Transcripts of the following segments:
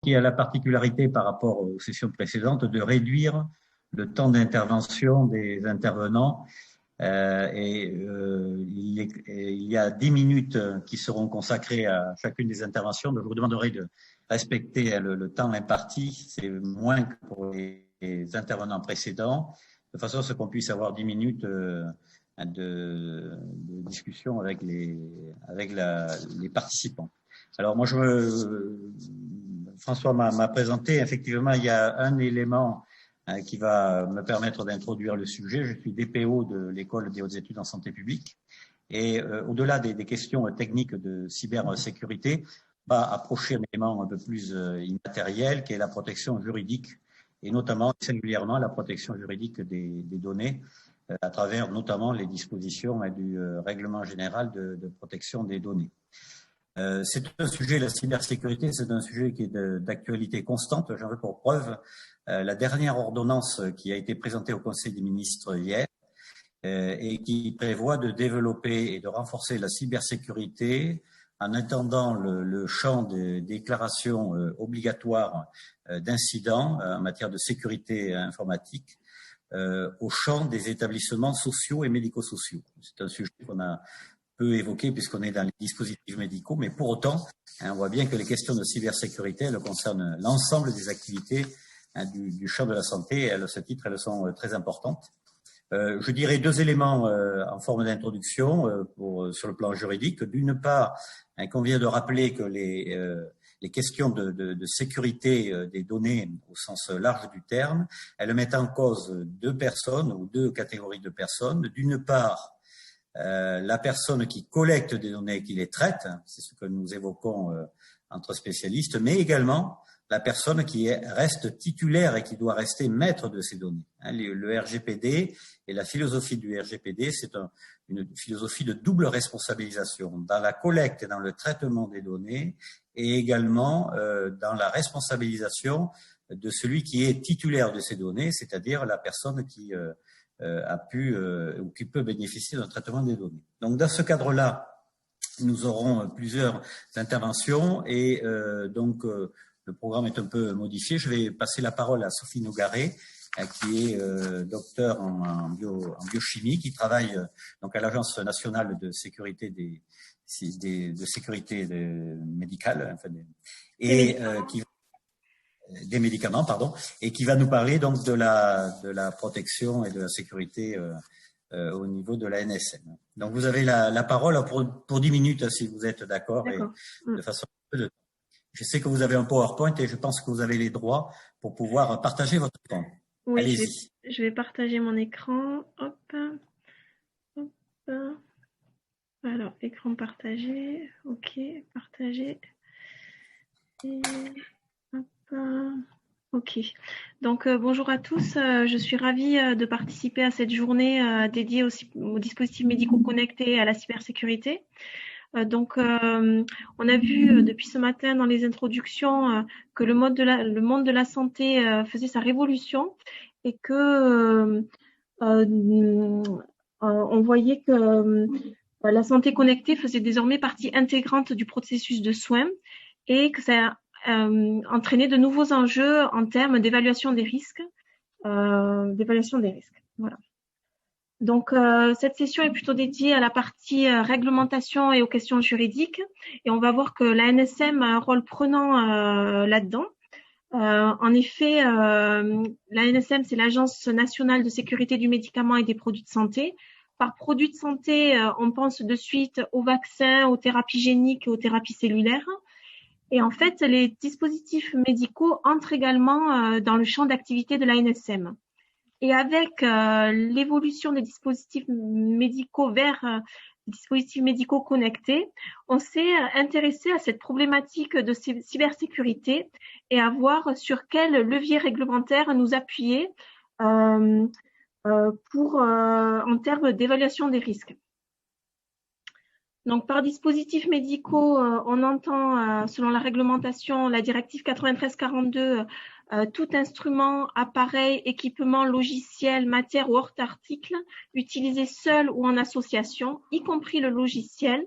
qui a la particularité par rapport aux sessions précédentes de réduire le temps d'intervention des intervenants. Il y a 10 minutes qui seront consacrées à chacune des interventions. Donc, je vous demanderai de respecter le temps imparti. C'est moins que pour les intervenants précédents, de façon à ce qu'on puisse avoir 10 minutes de discussion avec les participants. Alors, moi, François m'a présenté. Effectivement, il y a un élément qui va me permettre d'introduire le sujet. Je suis DPO de l'École des hautes études en santé publique et au-delà des questions techniques de cybersécurité, va approcher un élément un peu plus immatériel qui est la protection juridique et notamment, singulièrement, la protection juridique des données à travers notamment les dispositions du règlement général de protection des données. C'est un sujet, la cybersécurité, c'est un sujet qui est d'actualité constante. J'en veux pour preuve la dernière ordonnance qui a été présentée au Conseil des ministres hier et qui prévoit de développer et de renforcer la cybersécurité en étendant le champ des déclarations obligatoires d'incidents en matière de sécurité informatique au champ des établissements sociaux et médico-sociaux. C'est un sujet qu'on a peu évoqué puisqu'on est dans les dispositifs médicaux, mais pour autant, on voit bien que les questions de cybersécurité, elles concernent l'ensemble des activités du champ de la santé, et à ce titre, elles sont très importantes. Je dirais deux éléments en forme d'introduction sur le plan juridique. D'une part, qu'on vient de rappeler que les questions de sécurité des données au sens large du terme, elles mettent en cause deux personnes ou deux catégories de personnes. D'une part, la personne qui collecte des données et qui les traite, c'est ce que nous évoquons entre spécialistes, mais également la personne qui reste titulaire et qui doit rester maître de ces données. Le RGPD et la philosophie du RGPD, c'est une philosophie de double responsabilisation dans la collecte et dans le traitement des données et également dans la responsabilisation de celui qui est titulaire de ces données, c'est-à-dire la personne qui a pu ou qui peut bénéficier d'un traitement des données. Donc, dans ce cadre-là, nous aurons plusieurs interventions et le programme est un peu modifié. Je vais passer la parole à Sophie Nogaret, qui est docteur en biochimie, qui travaille donc à l'Agence nationale de sécurité médicale, des médicaments, pardon, et qui va nous parler donc de la protection et de la sécurité au niveau de la NSM. Donc vous avez la parole pour 10 minutes si vous êtes d'accord, et de façon je sais que vous avez un PowerPoint et je pense que vous avez les droits pour pouvoir partager votre temps. Oui, allez-y. Je vais partager mon écran. Hop. Alors, écran partagé. OK, partagé. Et hop. OK. Donc, bonjour à tous. Je suis ravie de participer à cette journée dédiée aux dispositifs médicaux connectés et à la cybersécurité. Donc, on a vu depuis ce matin dans les introductions que le monde de la santé faisait sa révolution et que on voyait que la santé connectée faisait désormais partie intégrante du processus de soins et que ça entraînait de nouveaux enjeux en termes d'évaluation des risques. Voilà. Donc, cette session est plutôt dédiée à la partie réglementation et aux questions juridiques. Et on va voir que la NSM a un rôle prenant là-dedans. En effet, la NSM, c'est l'Agence nationale de sécurité du médicament et des produits de santé. Par produits de santé, on pense de suite aux vaccins, aux thérapies géniques et aux thérapies cellulaires. Et en fait, les dispositifs médicaux entrent également dans le champ d'activité de la NSM. Et avec l'évolution des dispositifs médicaux vers des dispositifs médicaux connectés, on s'est intéressé à cette problématique de cybersécurité et à voir sur quel levier réglementaire nous appuyer en termes d'évaluation des risques. Donc, par dispositifs médicaux, on entend, selon la réglementation, la directive 9342, tout instrument, appareil, équipement, logiciel, matière ou hors article utilisé seul ou en association, y compris le logiciel,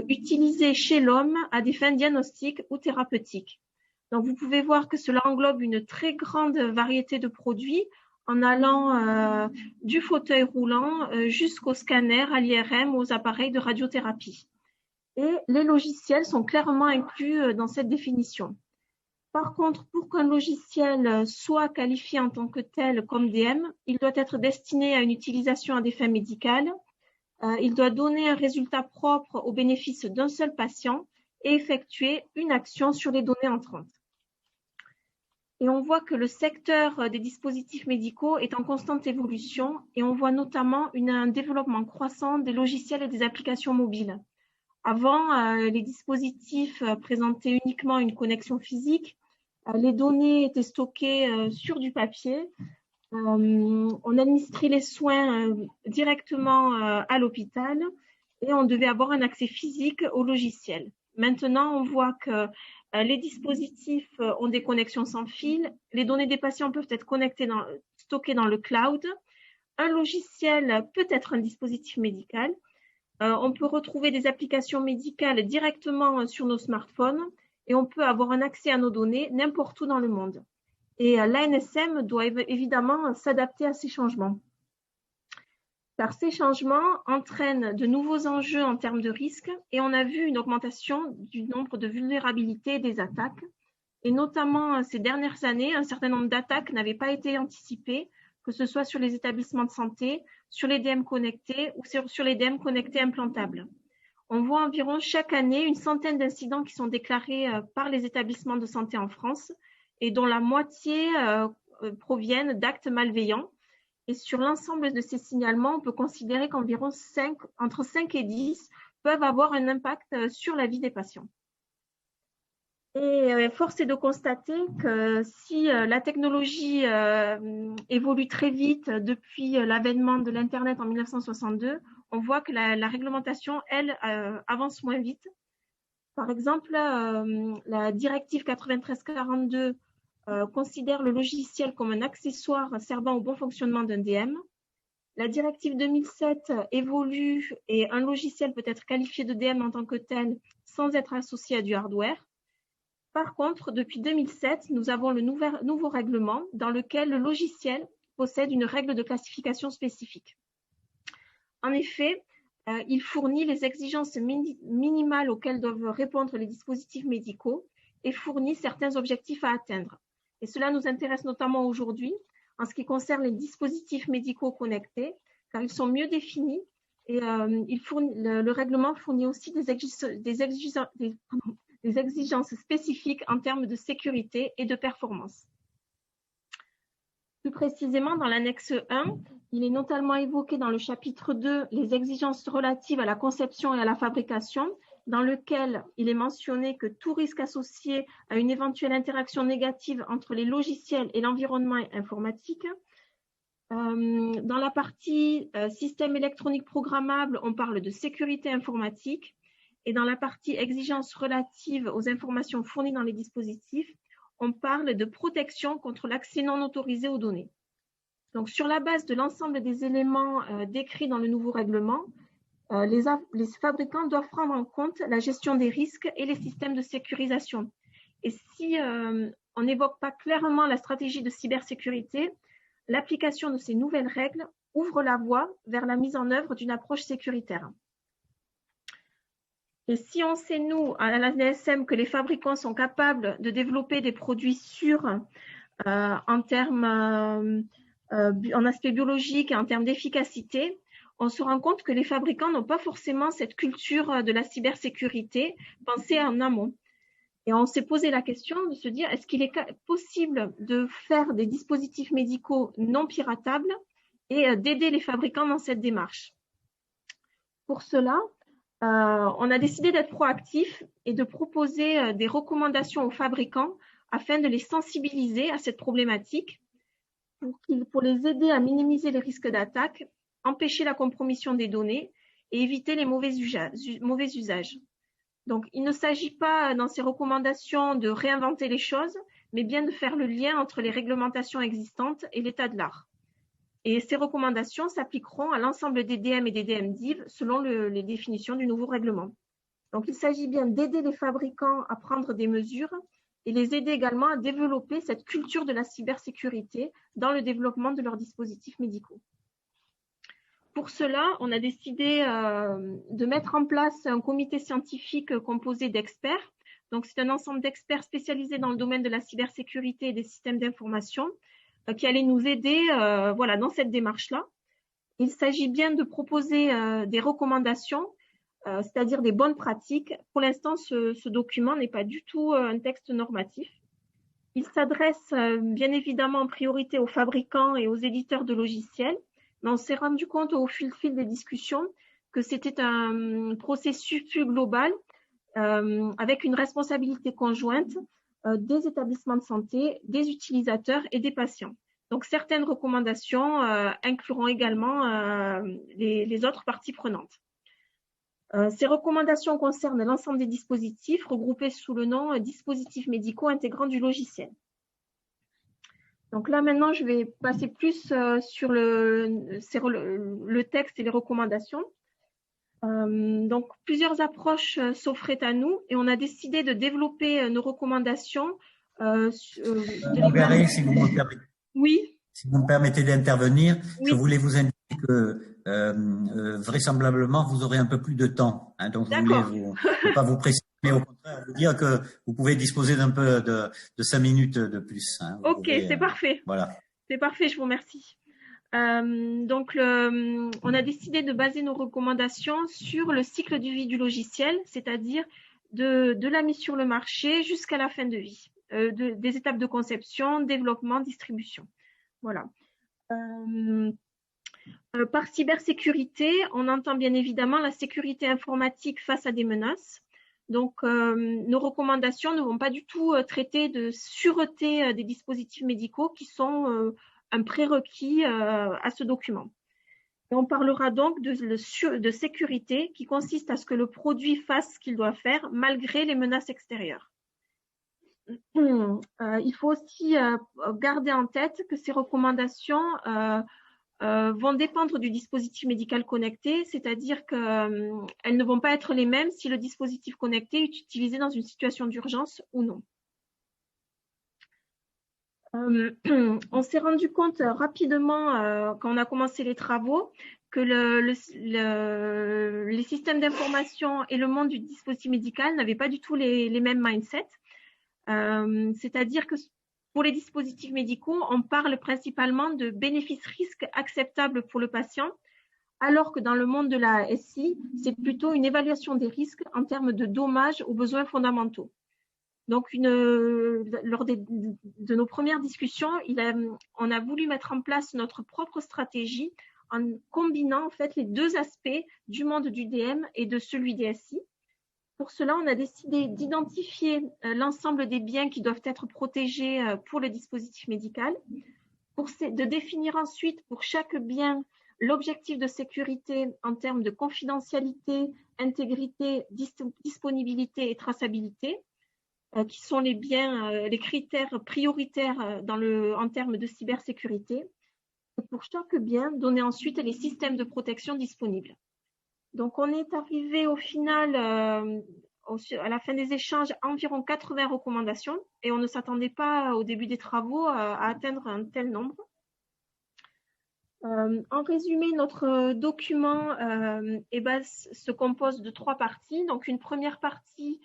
utilisé chez l'homme à des fins diagnostiques ou thérapeutiques. Donc, vous pouvez voir que cela englobe une très grande variété de produits en allant du fauteuil roulant jusqu'au scanner, à l'IRM, aux appareils de radiothérapie. Et les logiciels sont clairement inclus dans cette définition. Par contre, pour qu'un logiciel soit qualifié en tant que tel comme DM, il doit être destiné à une utilisation à des fins médicales. Il doit donner un résultat propre au bénéfice d'un seul patient et effectuer une action sur les données entrantes. Et on voit que le secteur des dispositifs médicaux est en constante évolution et on voit notamment un développement croissant des logiciels et des applications mobiles. Avant, les dispositifs présentaient uniquement une connexion physique. Les données étaient stockées sur du papier. On administrait les soins directement à l'hôpital et on devait avoir un accès physique au logiciel. Maintenant, on voit que les dispositifs ont des connexions sans fil. Les données des patients peuvent être stockées dans le cloud. Un logiciel peut être un dispositif médical. On peut retrouver des applications médicales directement sur nos smartphones et on peut avoir un accès à nos données n'importe où dans le monde. Et l'ANSM doit évidemment s'adapter à ces changements. Car ces changements entraînent de nouveaux enjeux en termes de risques et on a vu une augmentation du nombre de vulnérabilités et des attaques. Et notamment ces dernières années, un certain nombre d'attaques n'avaient pas été anticipées, que ce soit sur les établissements de santé, sur les DM connectés ou sur les DM connectés implantables. On voit environ chaque année une centaine d'incidents qui sont déclarés par les établissements de santé en France et dont la moitié proviennent d'actes malveillants. Et sur l'ensemble de ces signalements, on peut considérer qu'environ entre 5 et 10 peuvent avoir un impact sur la vie des patients. Et force est de constater que si la technologie évolue très vite depuis l'avènement de l'Internet en 1962, on voit que la réglementation, elle, avance moins vite. Par exemple, la directive 9342 considère le logiciel comme un accessoire servant au bon fonctionnement d'un DM. La directive 2007 évolue et un logiciel peut être qualifié de DM en tant que tel sans être associé à du hardware. Par contre, depuis 2007, nous avons le nouveau règlement dans lequel le logiciel possède une règle de classification spécifique. En effet, il fournit les exigences minimales auxquelles doivent répondre les dispositifs médicaux et fournit certains objectifs à atteindre. Et cela nous intéresse notamment aujourd'hui en ce qui concerne les dispositifs médicaux connectés, car ils sont mieux définis et le règlement fournit aussi des exigences spécifiques en termes de sécurité et de performance. Plus précisément, dans l'annexe 1, il est notamment évoqué dans le chapitre 2 les exigences relatives à la conception et à la fabrication, dans lequel il est mentionné que tout risque associé à une éventuelle interaction négative entre les logiciels et l'environnement informatique. Dans la partie système électronique programmable, on parle de sécurité informatique. Et dans la partie exigences relatives aux informations fournies dans les dispositifs, on parle de protection contre l'accès non autorisé aux données. Donc, sur la base de l'ensemble des éléments décrits dans le nouveau règlement, les fabricants doivent prendre en compte la gestion des risques et les systèmes de sécurisation. Et si on n'évoque pas clairement la stratégie de cybersécurité, l'application de ces nouvelles règles ouvre la voie vers la mise en œuvre d'une approche sécuritaire. Et si on sait, nous, à l'ANSM, que les fabricants sont capables de développer des produits sûrs en aspect biologique et en termes d'efficacité, on se rend compte que les fabricants n'ont pas forcément cette culture de la cybersécurité pensée en amont. Et on s'est posé la question de se dire, est-ce qu'il est possible de faire des dispositifs médicaux non piratables et d'aider les fabricants dans cette démarche? Pour cela, on a décidé d'être proactif et de proposer des recommandations aux fabricants afin de les sensibiliser à cette problématique pour les aider à minimiser les risques d'attaque, empêcher la compromission des données et éviter les mauvais usages. Donc, il ne s'agit pas dans ces recommandations de réinventer les choses, mais bien de faire le lien entre les réglementations existantes et l'état de l'art. Et ces recommandations s'appliqueront à l'ensemble des DM et des DMDIV selon les définitions du nouveau règlement. Donc, il s'agit bien d'aider les fabricants à prendre des mesures et les aider également à développer cette culture de la cybersécurité dans le développement de leurs dispositifs médicaux. Pour cela, on a décidé de mettre en place un comité scientifique composé d'experts. Donc, c'est un ensemble d'experts spécialisés dans le domaine de la cybersécurité et des systèmes d'information qui allaient nous aider voilà, dans cette démarche-là. Il s'agit bien de proposer des recommandations, c'est-à-dire des bonnes pratiques. Pour l'instant, ce document n'est pas du tout un texte normatif. Il s'adresse bien évidemment en priorité aux fabricants et aux éditeurs de logiciels, mais on s'est rendu compte au fil des discussions que c'était un processus plus global avec une responsabilité conjointe des établissements de santé, des utilisateurs et des patients. Donc, certaines recommandations incluront également les autres parties prenantes. Ces recommandations concernent l'ensemble des dispositifs regroupés sous le nom dispositifs médicaux intégrant du logiciel. Donc là, maintenant, je vais passer plus sur le texte et les recommandations. Donc, plusieurs approches s'offraient à nous et on a décidé de développer nos recommandations. Margaret, si vous me permettez. Oui. Si vous me permettez d'intervenir, oui. Je voulais vous indiquer que vraisemblablement vous aurez un peu plus de temps. Hein, donc je voulais pas vous presser, mais au contraire vous dire que vous pouvez disposer d'un peu de 5 minutes de plus. Hein, ok, c'est parfait. Voilà. C'est parfait, je vous remercie. Donc, on a décidé de baser nos recommandations sur le cycle de vie du logiciel, c'est-à-dire de la mise sur le marché jusqu'à la fin de vie, des étapes de conception, développement, distribution. Voilà. Par cybersécurité, on entend bien évidemment la sécurité informatique face à des menaces. Donc, nos recommandations ne vont pas du tout traiter de sûreté des dispositifs médicaux qui sont un prérequis à ce document. Et on parlera donc de sécurité qui consiste à ce que le produit fasse ce qu'il doit faire malgré les menaces extérieures. Il faut aussi garder en tête que ces recommandations vont dépendre du dispositif médical connecté, c'est-à-dire qu'elles ne vont pas être les mêmes si le dispositif connecté est utilisé dans une situation d'urgence ou non. On s'est rendu compte rapidement, quand on a commencé les travaux, que les systèmes d'information et le monde du dispositif médical n'avaient pas du tout les mêmes mindsets. C'est-à-dire que pour les dispositifs médicaux, on parle principalement de bénéfices-risques acceptables pour le patient, alors que dans le monde de la SI, c'est plutôt une évaluation des risques en termes de dommages aux besoins fondamentaux. Donc, lors de nos premières discussions, on a voulu mettre en place notre propre stratégie en combinant en fait les deux aspects du monde du DM et de celui des SI. Pour cela, on a décidé d'identifier l'ensemble des biens qui doivent être protégés pour le dispositif médical, de définir ensuite pour chaque bien l'objectif de sécurité en termes de confidentialité, intégrité, disponibilité et traçabilité, qui sont les biens, les critères prioritaires en termes de cybersécurité. Et pour chaque bien, donner ensuite les systèmes de protection disponibles. Donc, on est arrivé au final, à la fin des échanges, à environ 80 recommandations et on ne s'attendait pas au début des travaux à atteindre un tel nombre. En résumé, notre document se compose de 3 parties. Donc, une première partie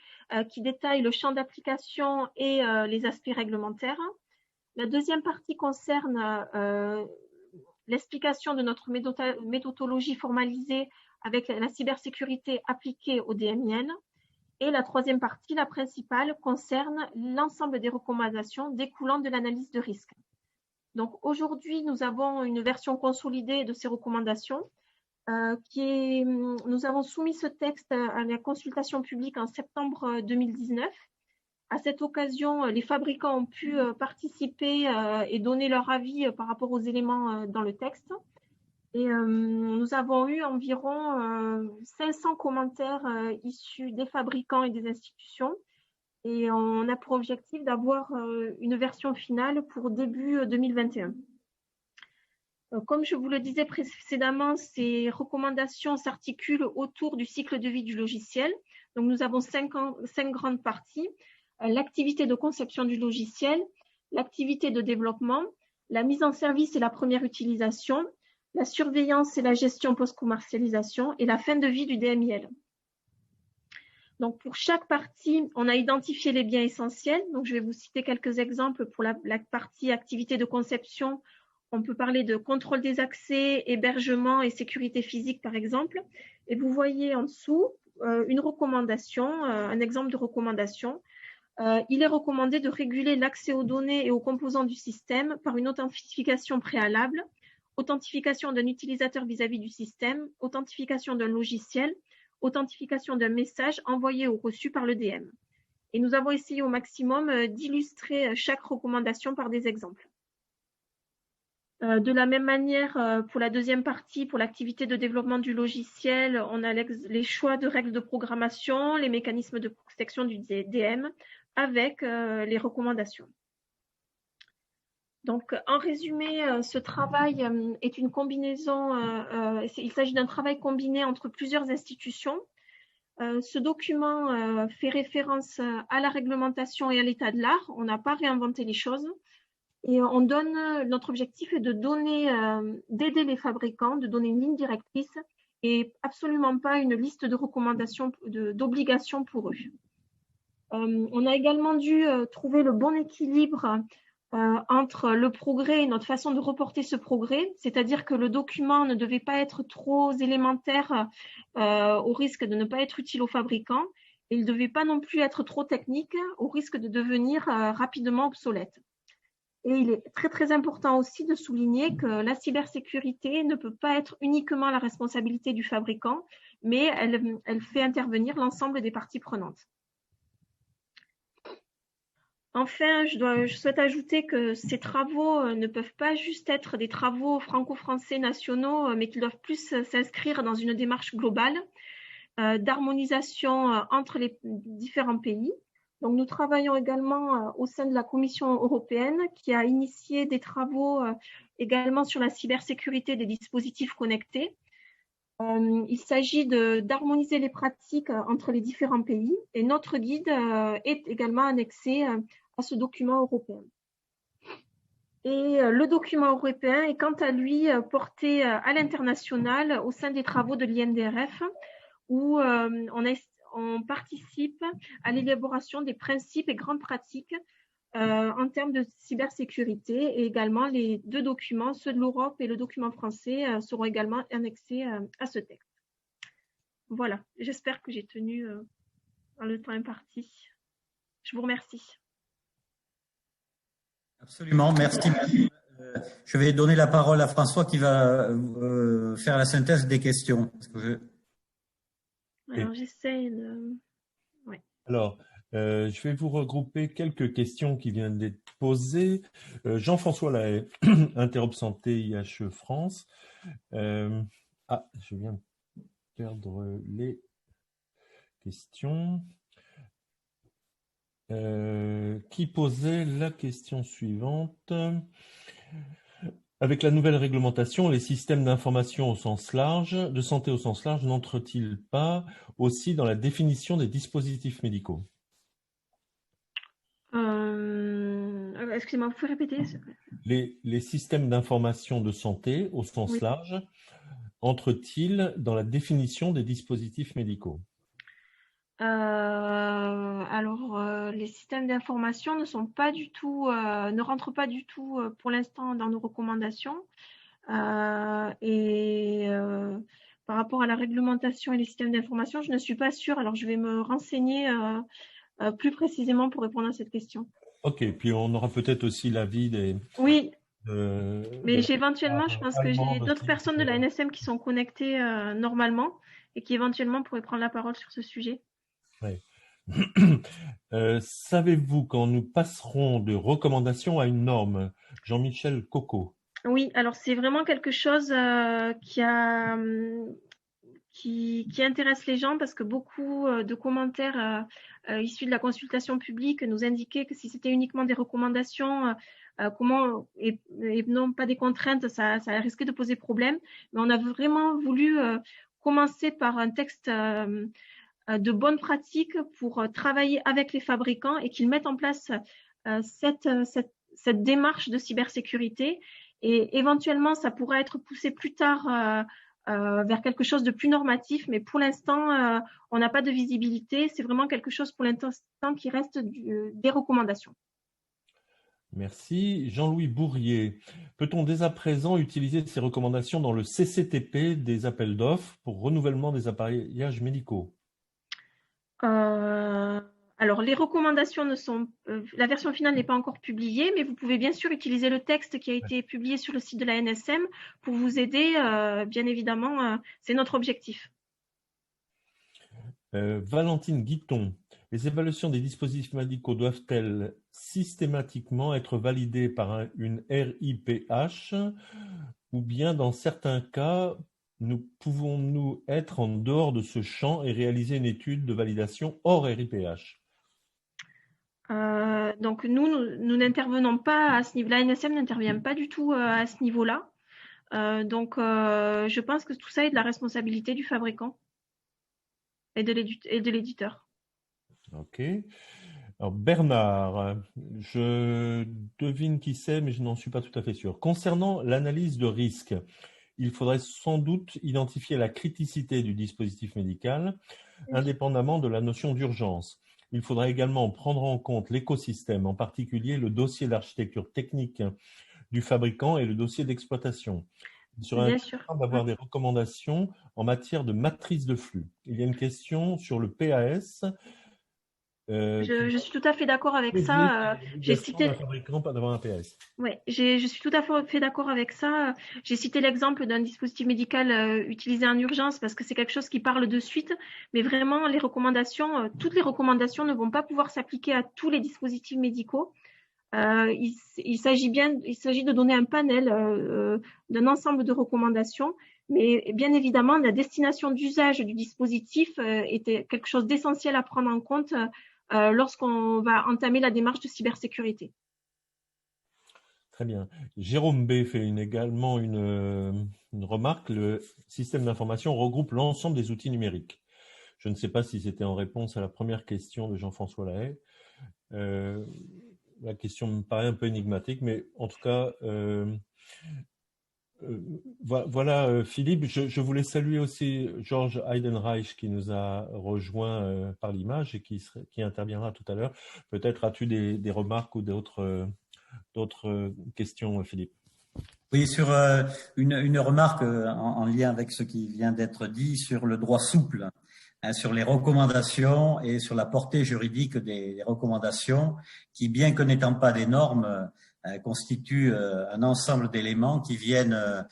qui détaille le champ d'application et les aspects réglementaires. La deuxième partie concerne l'explication de notre méthodologie formalisée avec la cybersécurité appliquée au DMIN. Et la troisième partie, la principale, concerne l'ensemble des recommandations découlant de l'analyse de risque. Donc aujourd'hui, nous avons une version consolidée de ces recommandations. Nous avons soumis ce texte à la consultation publique en septembre 2019. À cette occasion, les fabricants ont pu participer et donner leur avis par rapport aux éléments dans le texte. Et nous avons eu environ 500 commentaires issus des fabricants et des institutions. Et on a pour objectif d'avoir une version finale pour début 2021. Comme je vous le disais précédemment, ces recommandations s'articulent autour du cycle de vie du logiciel. Donc, nous avons 5 grandes parties. l'activité de conception du logiciel, l'activité de développement, la mise en service et la première utilisation, la surveillance et la gestion post-commercialisation et la fin de vie du DMIL. Donc, pour chaque partie, on a identifié les biens essentiels. Donc, je vais vous citer quelques exemples. Pour la partie activité de conception, on peut parler de contrôle des accès, hébergement et sécurité physique, par exemple. Et vous voyez en dessous une recommandation, un exemple de recommandation. Il est recommandé de réguler l'accès aux données et aux composants du système par une authentification préalable, authentification d'un utilisateur vis-à-vis du système, authentification d'un logiciel, authentification d'un message envoyé ou reçu par le DM. Et nous avons essayé au maximum d'illustrer chaque recommandation par des exemples. De la même manière, pour la deuxième partie, pour l'activité de développement du logiciel, on a les choix de règles de programmation, les mécanismes de protection du DM avec les recommandations. Donc, en résumé, ce travail est une combinaison, il s'agit d'un travail combiné entre plusieurs institutions. Ce document fait référence à la réglementation et à l'état de l'art. On n'a pas réinventé les choses. Et notre objectif est de donner, d'aider les fabricants, de donner une ligne directrice et absolument pas une liste de recommandations, d'obligations pour eux. On a également dû trouver le bon équilibre entre le progrès et notre façon de reporter ce progrès, c'est-à-dire que le document ne devait pas être trop élémentaire au risque de ne pas être utile aux fabricants, et il ne devait pas non plus être trop technique au risque de devenir rapidement obsolète. Et il est très très important aussi de souligner que la cybersécurité ne peut pas être uniquement la responsabilité du fabricant, mais elle fait intervenir l'ensemble des parties prenantes. Enfin, je souhaite ajouter que ces travaux ne peuvent pas juste être des travaux franco-français nationaux, mais qu'ils doivent plus s'inscrire dans une démarche globale d'harmonisation entre les différents pays. Donc, nous travaillons également au sein de la Commission européenne qui a initié des travaux également sur la cybersécurité des dispositifs connectés. Il s'agit d'harmoniser les pratiques entre les différents pays et notre guide est également annexé à ce document européen. Et le document européen est quant à lui porté à l'international au sein des travaux de l'INDRF où on participe à l'élaboration des principes et grandes pratiques en termes de cybersécurité et également les deux documents, ceux de l'Europe et le document français, seront également annexés à ce texte. Voilà, j'espère que j'ai tenu dans le temps imparti. Je vous remercie. Absolument, merci. Je vais donner la parole à François qui va faire la synthèse des questions. Parce que Alors, j'essaie de... Ouais. Alors, je vais vous regrouper quelques questions qui viennent d'être posées. Jean-François Lahaye, Interop Santé IHE France. Je viens de perdre les questions. Qui posait la question suivante. Avec la nouvelle réglementation, les systèmes d'information au sens large, de santé au sens large, n'entrent-ils pas aussi dans la définition des dispositifs médicaux? Excusez-moi, vous pouvez répéter? Les systèmes d'information de santé au sens large entrent-ils dans la définition des dispositifs médicaux? Les systèmes d'information ne rentrent pas du tout pour l'instant dans nos recommandations. Par rapport à la réglementation et les systèmes d'information, je ne suis pas sûre. Alors, je vais me renseigner plus précisément pour répondre à cette question. Ok, puis on aura peut-être aussi l'avis des... Oui, mais éventuellement, je pense que j'ai d'autres personnes de la NSM qui sont connectées normalement et qui éventuellement pourraient prendre la parole sur ce sujet. Ouais. Savez-vous quand nous passerons de recommandation à une norme? Jean-Michel Coco. Oui, alors c'est vraiment quelque chose qui intéresse les gens parce que beaucoup de commentaires issus de la consultation publique nous indiquaient que si c'était uniquement des recommandations, et non pas des contraintes, ça risquait de poser problème. Mais on a vraiment voulu commencer par un texte de bonnes pratiques pour travailler avec les fabricants et qu'ils mettent en place cette démarche de cybersécurité. Et éventuellement, ça pourrait être poussé plus tard vers quelque chose de plus normatif, mais pour l'instant, on n'a pas de visibilité. C'est vraiment quelque chose pour l'instant qui reste des recommandations. Merci. Jean-Louis Bourrier, peut-on dès à présent utiliser ces recommandations dans le CCTP des appels d'offres pour renouvellement des appareillages médicaux? Alors, les recommandations la version finale n'est pas encore publiée, mais vous pouvez bien sûr utiliser le texte qui a été publié sur le site de la NSM pour vous aider, bien évidemment, c'est notre objectif. Valentine Guiton, les évaluations des dispositifs médicaux doivent-elles systématiquement être validées par une RIPH ou bien dans certains cas, pouvons-nous être en dehors de ce champ et réaliser une étude de validation hors RIPH? Donc nous n'intervenons pas à ce niveau. La NSM n'intervient pas du tout à ce niveau-là. Donc je pense que tout ça est de la responsabilité du fabricant et de l'éditeur. Ok. Alors Bernard, je devine qui c'est, mais je n'en suis pas tout à fait sûr. Concernant l'analyse de risque, il faudrait sans doute identifier la criticité du dispositif médical, indépendamment de la notion d'urgence. Il faudra également prendre en compte l'écosystème, en particulier le dossier d'architecture technique du fabricant et le dossier d'exploitation. Il serait important d'avoir des recommandations en matière de matrice de flux. Il y a une question sur le PAS. Je suis tout à fait d'accord avec ça. J'ai cité. Fabricant pas d'avoir un PS. Ouais, je suis tout à fait d'accord avec ça. J'ai cité l'exemple d'un dispositif médical utilisé en urgence parce que c'est quelque chose qui parle de suite, mais vraiment les recommandations, toutes les recommandations ne vont pas pouvoir s'appliquer à tous les dispositifs médicaux. Il s'agit de donner un panel d'un ensemble de recommandations, mais bien évidemment la destination d'usage du dispositif était quelque chose d'essentiel à prendre en compte lorsqu'on va entamer la démarche de cybersécurité. Très bien. Jérôme B fait également une remarque. Le système d'information regroupe l'ensemble des outils numériques. Je ne sais pas si c'était en réponse à la première question de Jean-François Lahaye. La question me paraît un peu énigmatique, mais en tout cas, voilà Philippe. Je voulais saluer aussi Georges Heidenreich qui nous a rejoint par l'image et qui interviendra tout à l'heure. Peut-être as-tu des remarques ou d'autres questions, Philippe? Oui, sur une remarque en lien avec ce qui vient d'être dit sur le droit souple, hein, sur les recommandations et sur la portée juridique des recommandations qui, bien que n'étant pas des normes, constituent un ensemble d'éléments qui viennent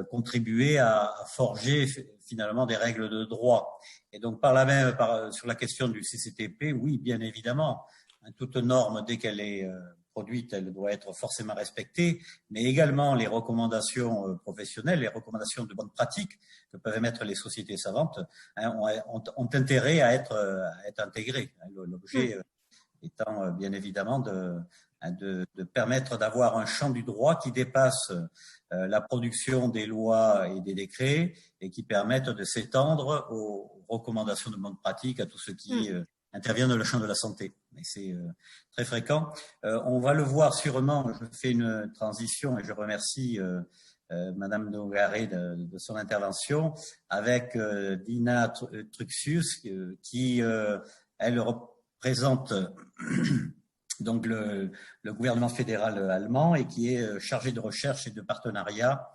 contribuer à forger finalement des règles de droit. Et donc par là même, sur la question du CCTP, oui, bien évidemment, hein, toute norme, dès qu'elle est produite, elle doit être forcément respectée, mais également les recommandations professionnelles, les recommandations de bonne pratique que peuvent émettre les sociétés savantes, hein, ont intérêt à être intégrées. L'objet étant bien évidemment de permettre d'avoir un champ du droit qui dépasse la production des lois et des décrets et qui permettent de s'étendre aux recommandations de bonne pratique, à tout ce qui intervient dans le champ de la santé. Mais c'est très fréquent. On va le voir sûrement, je fais une transition et je remercie Madame Nogaré de son intervention, avec Dina Truxius qui, elle représente donc le gouvernement fédéral allemand et qui est chargée de recherche et de partenariat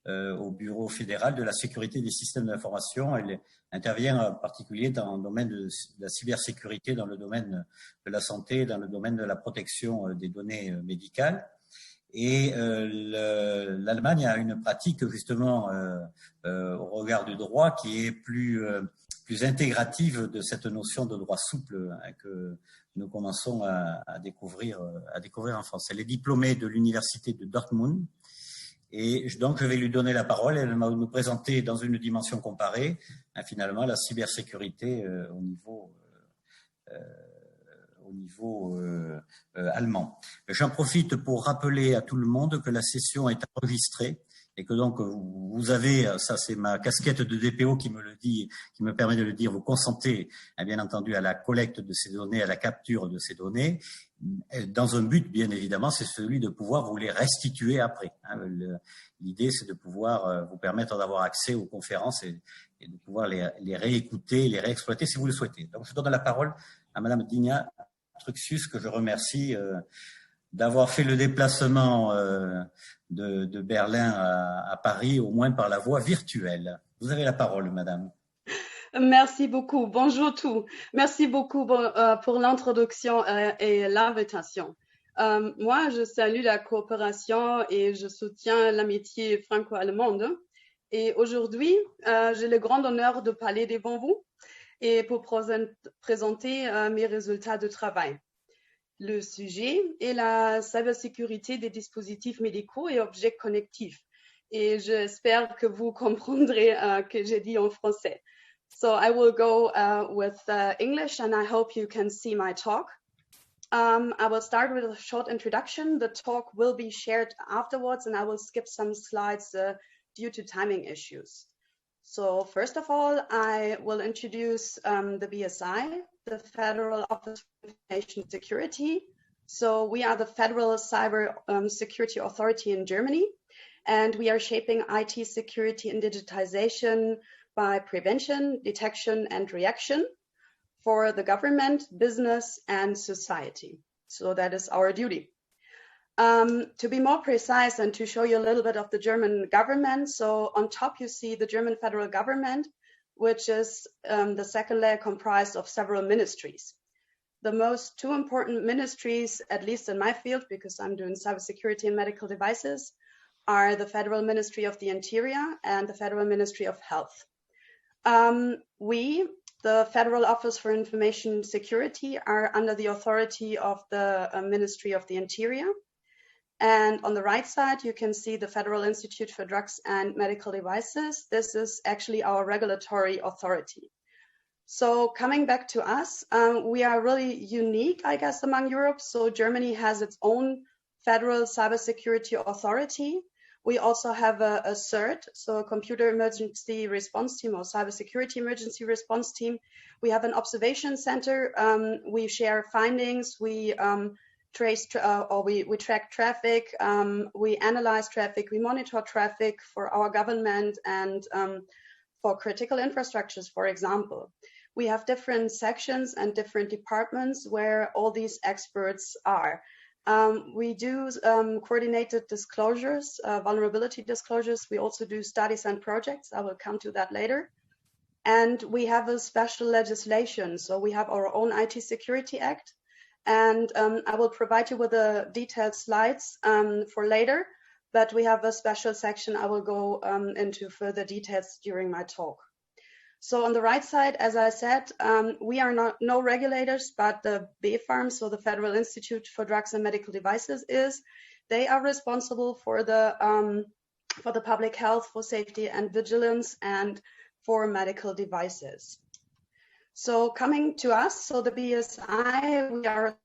au Bureau fédéral de la sécurité des systèmes d'information. Elle intervient en particulier dans le domaine de la cybersécurité, dans le domaine de la santé, dans le domaine de la protection des données médicales. Et l'Allemagne a une pratique justement au regard du droit qui est plus intégrative de cette notion de droit souple que nous commençons à découvrir en France. Elle est diplômée de l'université de Dortmund. Et donc, je vais lui donner la parole. Elle va nous présenter dans une dimension comparée, finalement, la cybersécurité au niveau allemand. J'en profite pour rappeler à tout le monde que la session est enregistrée et que donc vous avez, ça c'est ma casquette de DPO qui me le dit, qui me permet de le dire, vous consentez bien entendu à la collecte de ces données, à la capture de ces données, dans un but bien évidemment, c'est celui de pouvoir vous les restituer après. L'idée c'est de pouvoir vous permettre d'avoir accès aux conférences et de pouvoir les réécouter, les réexploiter si vous le souhaitez. Donc je donne la parole à Madame Dina Truxius, que je remercie d'avoir fait le déplacement de Berlin à Paris, au moins par la voie virtuelle. Vous avez la parole, madame. Merci beaucoup. Bonjour tous. Merci beaucoup pour l'introduction et l'invitation. Moi, je salue la coopération et je soutiens l'amitié franco-allemande. Et aujourd'hui, j'ai le grand honneur de parler devant vous et pour présenter mes résultats de travail. Le sujet est la cybersécurité des dispositifs médicaux et objets connectifs. Et j'espère que vous comprendrez que j'ai dit en français. So I will go with English and I hope you can see my talk. I will start with a short introduction. The talk will be shared afterwards and I will skip some slides due to timing issues. So first of all, I will introduce the BSI, the Federal Office for Information Security. So we are the Federal Cyber Security Authority in Germany, and we are shaping IT security and digitization by prevention, detection, and reaction for the government, business, and society. So that is our duty. To be more precise and to show you a little bit of the German government, so on top you see the German federal government, which is the second layer comprised of several ministries. The most two important ministries, at least in my field, because I'm doing cybersecurity and medical devices, are the Federal Ministry of the Interior and the Federal Ministry of Health. We, the Federal Office for Information Security, are under the authority of the Ministry of the Interior. And on the right side, you can see the Federal Institute for Drugs and Medical Devices. This is actually our regulatory authority. So coming back to us, we are really unique, I guess, among Europe. So Germany has its own Federal Cybersecurity Authority. We also have a CERT, so a Computer Emergency Response Team or Cybersecurity Emergency Response Team. We have an observation center. We share findings. We we track traffic, we analyze traffic, we monitor traffic for our government and for critical infrastructures, for example. We have different sections and different departments where all these experts are. We do coordinated disclosures, vulnerability disclosures. We also do studies and projects. I will come to that later. And we have a special legislation. So we have our own IT Security Act. And I will provide you with the detailed slides for later, but we have a special section I will go into further details during my talk. So on the right side, as I said, we are no regulators, but the BfArM, so the Federal Institute for Drugs and Medical Devices they are responsible for the public health, for safety and vigilance, and for medical devices. So coming to us, so the BSI, we are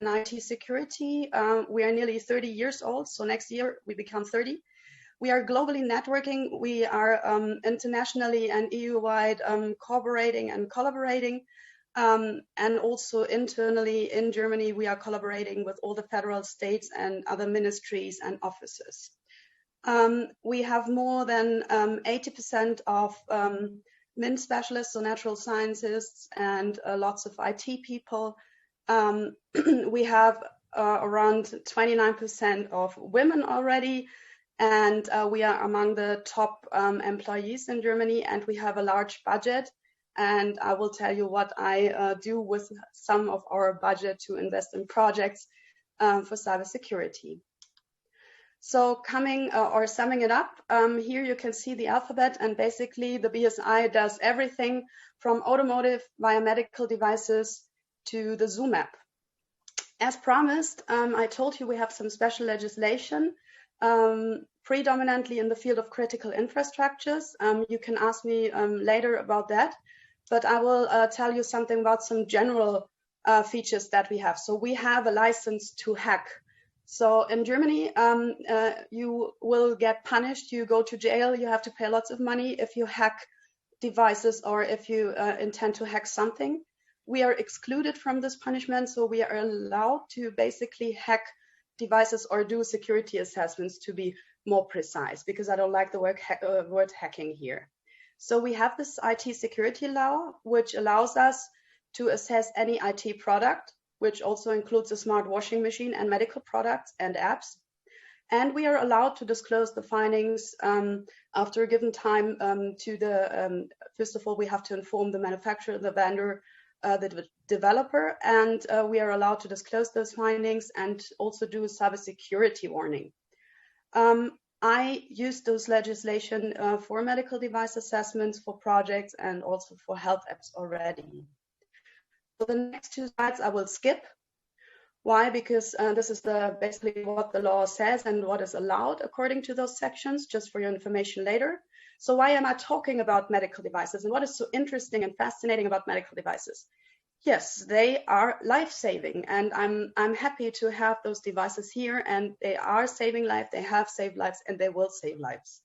in IT security. We are nearly 30 years old, so next year we become 30. We are globally networking. We are internationally and EU-wide cooperating and collaborating. And also internally in Germany, we are collaborating with all the federal states and other ministries and offices. We have more than 80% of MINT specialists, so natural scientists, and lots of IT people. We have around 29% of women already, and we are among the top employees in Germany, and we have a large budget. And I will tell you what I do with some of our budget to invest in projects for cybersecurity. So coming or summing it up, here you can see the alphabet, and basically the BSI does everything from automotive via medical devices to the Zoom app. As promised, I told you we have some special legislation, predominantly in the field of critical infrastructures. You can ask me later about that, but I will tell you something about some general features that we have. So we have a license to hack. So in Germany, you will get punished. You go to jail. You have to pay lots of money if you hack devices or if you intend to hack something. We are excluded from this punishment, so we are allowed to basically hack devices or do security assessments, to be more precise, because I don't like the word hacking here. So we have this IT security law, which allows us to assess any IT product, which also includes a smart washing machine and medical products and apps. And we are allowed to disclose the findings after a given time to the, first of all, we have to inform the manufacturer, the vendor, the developer, and we are allowed to disclose those findings and also do a cybersecurity warning. I use those legislation for medical device assessments, for projects, and also for health apps already. So the next two slides I will skip. Why? Because this is basically what the law says and what is allowed according to those sections, just for your information later. So why am I talking about medical devices, and what is so interesting and fascinating about medical devices? Yes, they are life-saving, and I'm happy to have those devices here, and they are saving lives, they have saved lives, and they will save lives.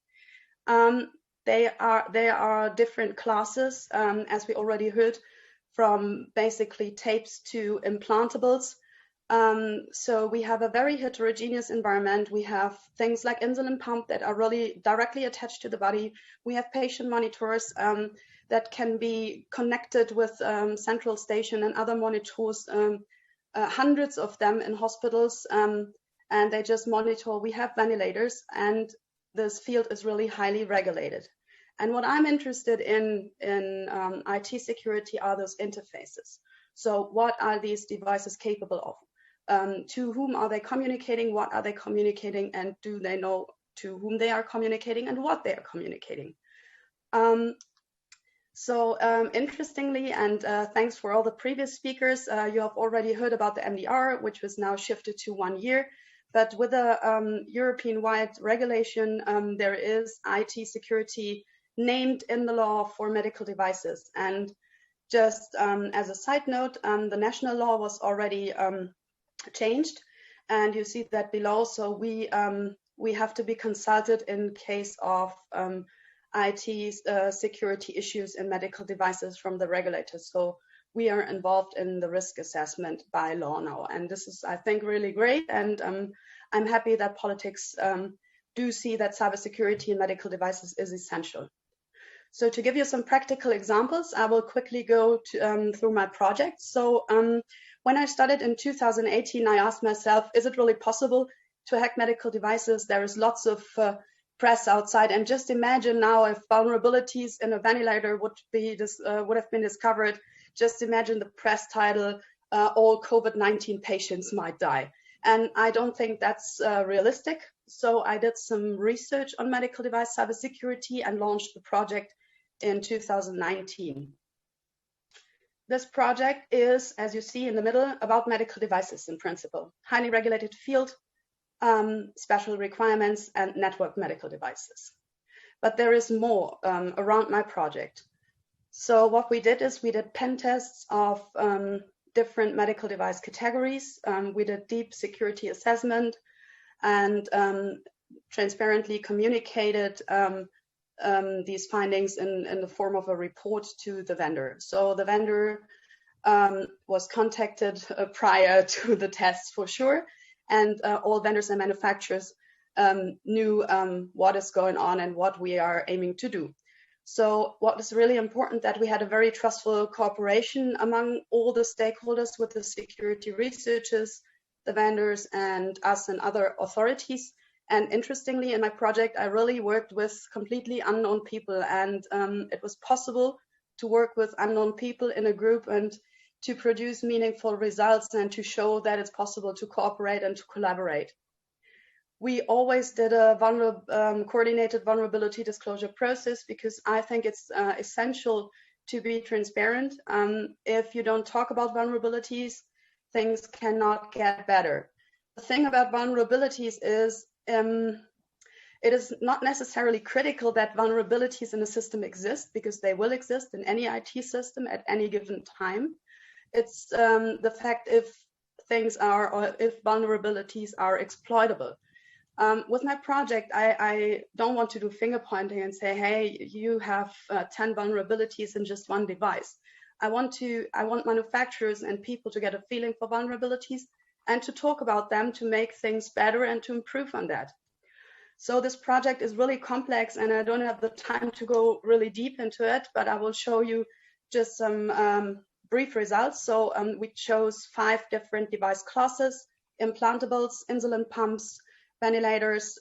They are different classes, as we already heard, from basically tapes to implantables. So we have a very heterogeneous environment. We have things like insulin pump that are really directly attached to the body. We have patient monitors that can be connected with central station and other monitors, hundreds of them in hospitals, and they just monitor. We have ventilators, and this field is really highly regulated. And what I'm interested in IT security are those interfaces. So what are these devices capable of? To whom are they communicating? What are they communicating? And do they know to whom they are communicating and what they are communicating? Interestingly, and thanks for all the previous speakers, you have already heard about the MDR, which was now shifted to 1 year. But with a European-wide regulation, there is IT security named in the law for medical devices. And just as a side note, the national law was already changed, and you see that below. So we have to be consulted in case of IT security issues in medical devices from the regulators. So we are involved in the risk assessment by law now, and this is, I think, really great. And I'm happy that politics do see that cybersecurity in medical devices is essential. So to give you some practical examples, I will quickly go through my project. So when I started in 2018, I asked myself, is it really possible to hack medical devices? There is lots of press outside, and just imagine now if vulnerabilities in a ventilator would have been discovered. Just imagine the press title, all COVID-19 patients might die. And I don't think that's realistic. So I did some research on medical device cybersecurity and launched the project in 2019. This project is, as you see in the middle, about medical devices in principle, highly regulated field, special requirements, and network medical devices. But there is more around my project. So what we did is we did pen tests of different medical device categories. We did deep security assessment and transparently communicated these findings in the form of a report to the vendor. So the vendor was contacted prior to the tests for sure, and all vendors and manufacturers knew what is going on and what we are aiming to do. So what is really important, that we had a very trustful cooperation among all the stakeholders, with the security researchers, the vendors, and us and other authorities. And interestingly, in my project, I really worked with completely unknown people, and it was possible to work with unknown people in a group and to produce meaningful results and to show that it's possible to cooperate and to collaborate. We always did a coordinated vulnerability disclosure process, because I think it's essential to be transparent. If you don't talk about vulnerabilities, things cannot get better. The thing about vulnerabilities is it is not necessarily critical that vulnerabilities in a system exist, because they will exist in any IT system at any given time. It's the fact if things are, or if vulnerabilities are exploitable. With my project, I don't want to do finger pointing and say, hey, you have 10 vulnerabilities in just one device. I want manufacturers and people to get a feeling for vulnerabilities and to talk about them to make things better and to improve on that. So this project is really complex and I don't have the time to go really deep into it, but I will show you just some brief results. So we chose 5 different device classes: implantables, insulin pumps, ventilators,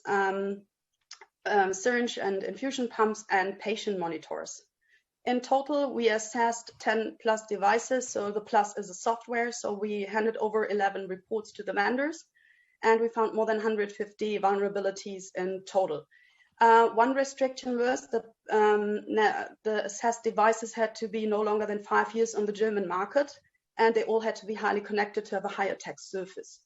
syringe and infusion pumps, and patient monitors. In total, we assessed 10 plus devices. So the plus is a software. So we handed over 11 reports to the vendors, and we found more than 150 vulnerabilities in total. One restriction was that the assessed devices had to be no longer than 5 years on the German market, and they all had to be highly connected to have a high attack surface.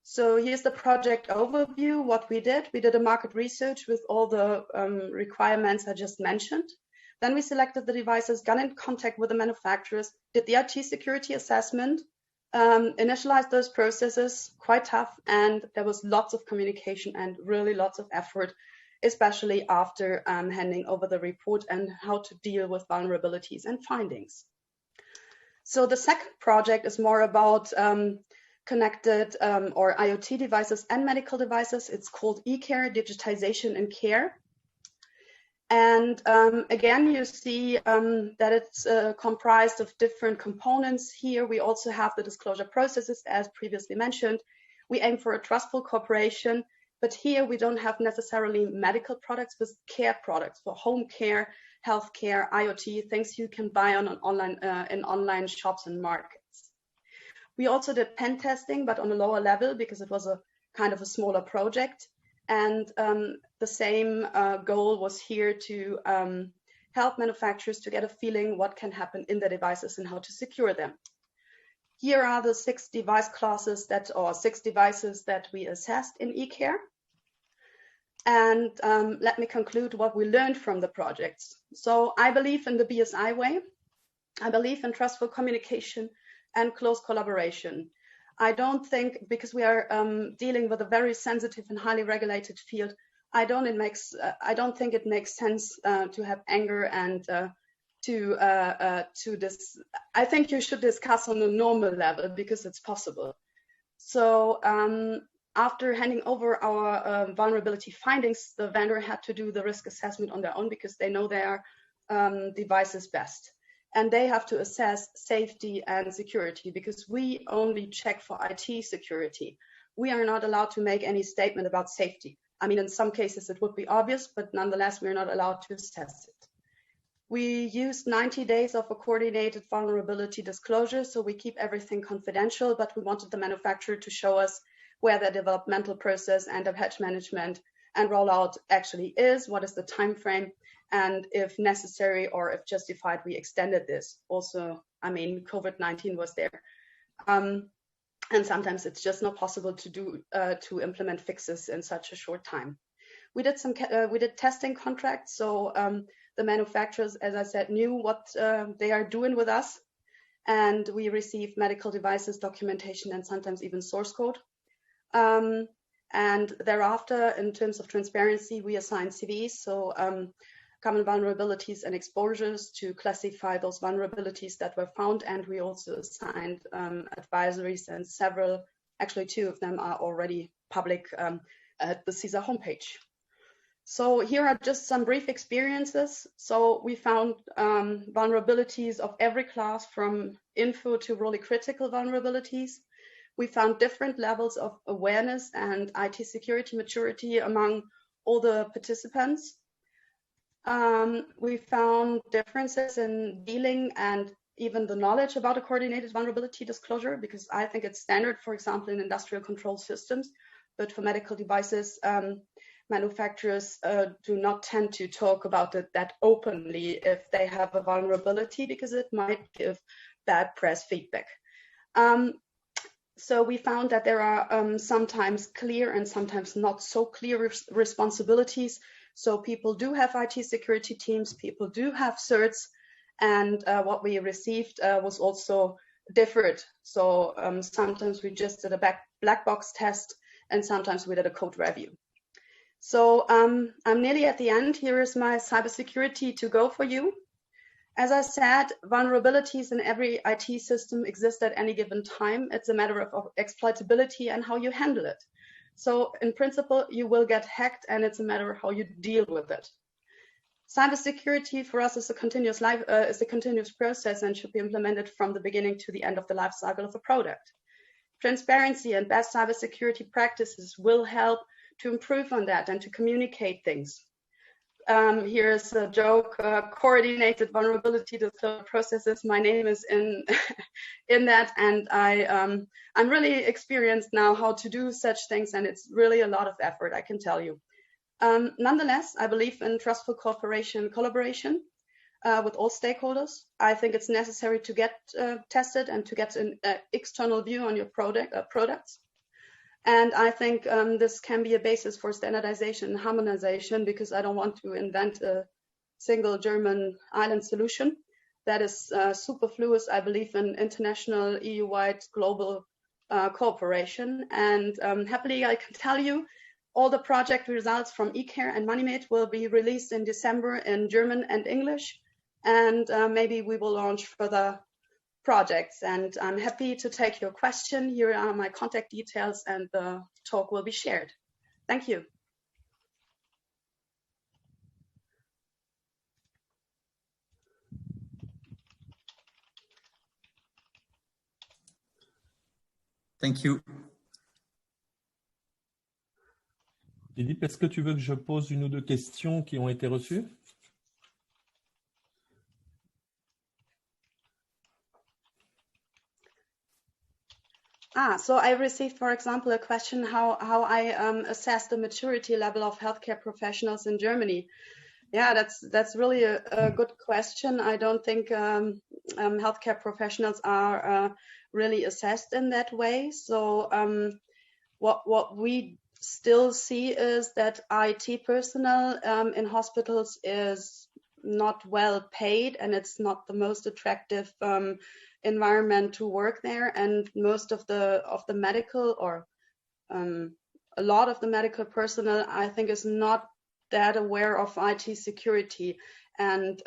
So here's the project overview. What we did a market research with all the requirements I just mentioned. Then we selected the devices, got in contact with the manufacturers, did the IT security assessment, initialized those processes, quite tough, and there was lots of communication and really lots of effort, especially after handing over the report and how to deal with vulnerabilities and findings. So the second project is more about connected or IoT devices and medical devices. It's called eCare, Digitization in Care. And again, you see that it's comprised of different components. Here we also have the disclosure processes, as previously mentioned. We aim for a trustful cooperation, but here we don't have necessarily medical products, but care products for home care, healthcare, IoT, things you can buy on an online in online shops and markets. We also did pen testing, but on a lower level because it was a kind of a smaller project. And the same goal was here to help manufacturers to get a feeling what can happen in the devices and how to secure them. Here are the 6 device classes or 6 devices that we assessed in eCare. And let me conclude what we learned from the projects. So I believe in the BSI way. I believe in trustful communication and close collaboration. I don't think, because we are dealing with a very sensitive and highly regulated field, I don't think it makes sense to have anger and I think you should discuss on a normal level because it's possible. So after handing over our vulnerability findings, the vendor had to do the risk assessment on their own because they know their devices best. And they have to assess safety and security because we only check for IT security. We are not allowed to make any statement about safety. I mean, in some cases it would be obvious, but nonetheless, we're not allowed to assess it. We used 90 days of a coordinated vulnerability disclosure, so we keep everything confidential, but we wanted the manufacturer to show us where their developmental process and their patch management and rollout actually is, what is the time frame, and if necessary or if justified, we extended this. Also, I mean, COVID-19 was there. And sometimes it's just not possible to implement fixes in such a short time. We did testing contracts. So the manufacturers, as I said, knew what they are doing with us. And we received medical devices documentation and sometimes even source code. And thereafter, in terms of transparency, we assigned CVs. So common vulnerabilities and exposures to classify those vulnerabilities that were found. And we also assigned advisories, and several, actually 2 of them are already public at the CISA homepage. So here are just some brief experiences. So we found vulnerabilities of every class, from info to really critical vulnerabilities. We found different levels of awareness and IT security maturity among all the participants. We found differences in dealing and even the knowledge about a coordinated vulnerability disclosure, because I think it's standard, for example, in industrial control systems, but for medical devices, manufacturers do not tend to talk about it that openly if they have a vulnerability, because it might give bad press feedback. So we found that there are sometimes clear and sometimes not so clear responsibilities. So people do have IT security teams, people do have certs, and what we received was also differed. So sometimes we just did a black box test, and sometimes we did a code review. So I'm nearly at the end. Here is my cybersecurity to go for you. As I said, vulnerabilities in every IT system exist at any given time. It's a matter of exploitability and how you handle it. So in principle, you will get hacked, and it's a matter of how you deal with it. Cybersecurity for us is a continuous process and should be implemented from the beginning to the end of the life cycle of a product. Transparency and best cybersecurity practices will help to improve on that and to communicate things. Here's a joke: coordinated vulnerability disclosure processes. My name is in that, and I'm really experienced now how to do such things, and it's really a lot of effort, I can tell you. Nonetheless, I believe in trustful cooperation and collaboration with all stakeholders. I think it's necessary to get tested and to get an external view on your products. And I think this can be a basis for standardization and harmonization, because I don't want to invent a single German island solution. That is superfluous. I believe in international, EU-wide, global cooperation. And happily, I can tell you, all the project results from eCare and MoneyMate will be released in December in German and English. And maybe we will launch further projects. And I'm happy to take your question. Here are my contact details, and the talk will be shared. Thank you. Thank you. Philippe, est-ce que tu veux que je pose une ou deux questions qui ont été reçues? So I received, for example, a question how I assess the maturity level of healthcare professionals in Germany. Yeah, that's really a good question. I don't think healthcare professionals are really assessed in that way. So what we still see is that IT personnel in hospitals is not well paid, and it's not the most attractive environment to work there. And most of the medical, or a lot of the medical personnel, I think, is not that aware of IT security. And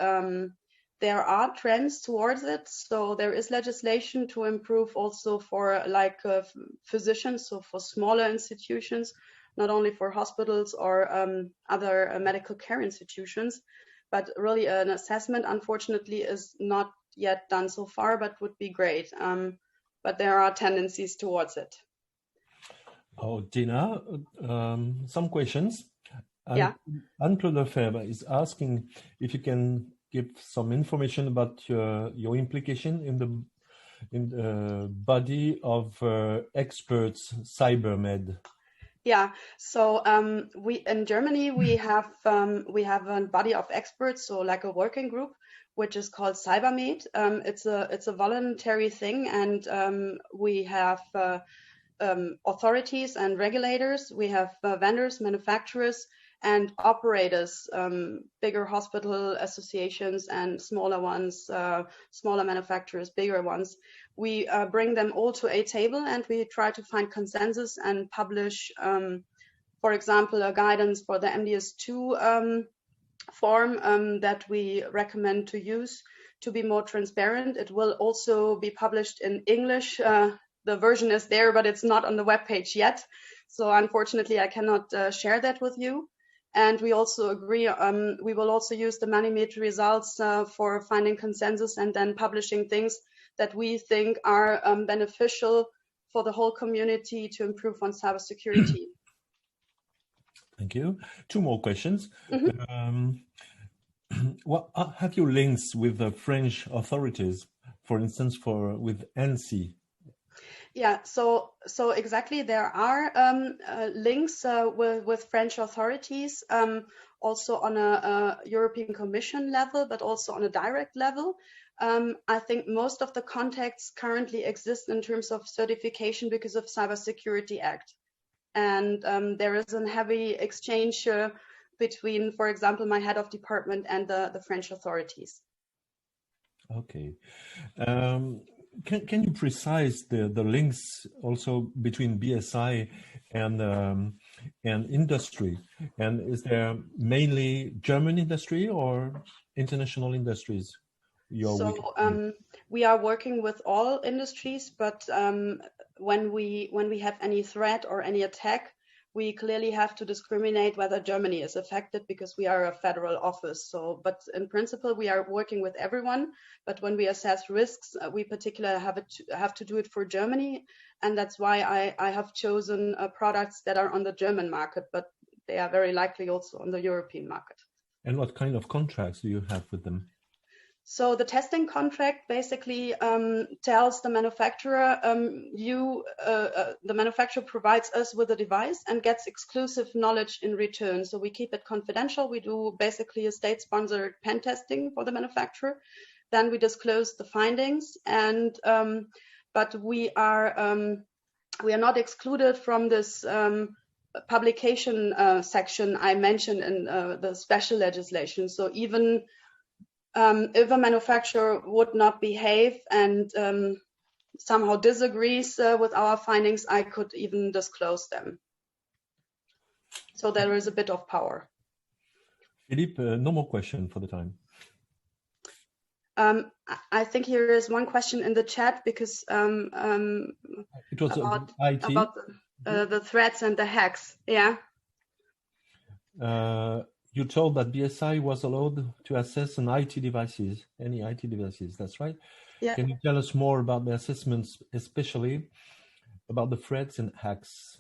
there are trends towards it. So there is legislation to improve also for physicians, so for smaller institutions, not only for hospitals or other medical care institutions. But really an assessment, unfortunately, is not yet done so far, but would be great. But there are tendencies towards it. Oh, Tina, some questions. Yeah. Anne-Claude Lefebvre is asking if you can give some information about your implication in the body of experts, CyberMed. Yeah, so we in Germany we have a body of experts, so like a working group, which is called CyberMed. It's a voluntary thing, and we have authorities and regulators. We have vendors, manufacturers, and operators, bigger hospital associations and smaller ones, smaller manufacturers, bigger ones. We bring them all to a table, and we try to find consensus and publish, for example, a guidance for the MDS2 form that we recommend to use to be more transparent. It will also be published in English. The version is there, but it's not on the webpage yet. So unfortunately, I cannot share that with you. And we also agree, we will also use the MoneyMate results for finding consensus and then publishing things that we think are beneficial for the whole community to improve on cybersecurity. Thank you. Two more questions. Mm-hmm. Well, have you links with the French authorities, for instance, with ANSSI? Yeah, so exactly, there are links with French authorities, also on a European Commission level, but also on a direct level. I think most of the contacts currently exist in terms of certification because of Cybersecurity Act. And there is a heavy exchange between, for example, my head of department and the French authorities. Okay. can you precise the links also between BSI and industry? And is there mainly German industry or international industries? We are working with all industries, but when we have any threat or any attack, we clearly have to discriminate whether Germany is affected because we are a federal office. But in principle, we are working with everyone. But when we assess risks, we particularly have to do it for Germany, and that's why I have chosen products that are on the German market, but they are very likely also on the European market. And what kind of contracts do you have with them? So the testing contract basically tells the manufacturer, the manufacturer provides us with a device and gets exclusive knowledge in return. So we keep it confidential. We do basically a state-sponsored pen testing for the manufacturer. Then we disclose the findings, and but we are not excluded from this publication section I mentioned in the special legislation. So even if a manufacturer would not behave and somehow disagrees with our findings, I could even disclose them. So there is a bit of power. Philippe, no more question for the time. I think here is one question in the chat because it was about IT. About the threats and the hacks. Yeah. You told that BSI was allowed to assess any IT devices. That's right. Yeah. Can you tell us more about the assessments, especially about the threats and hacks?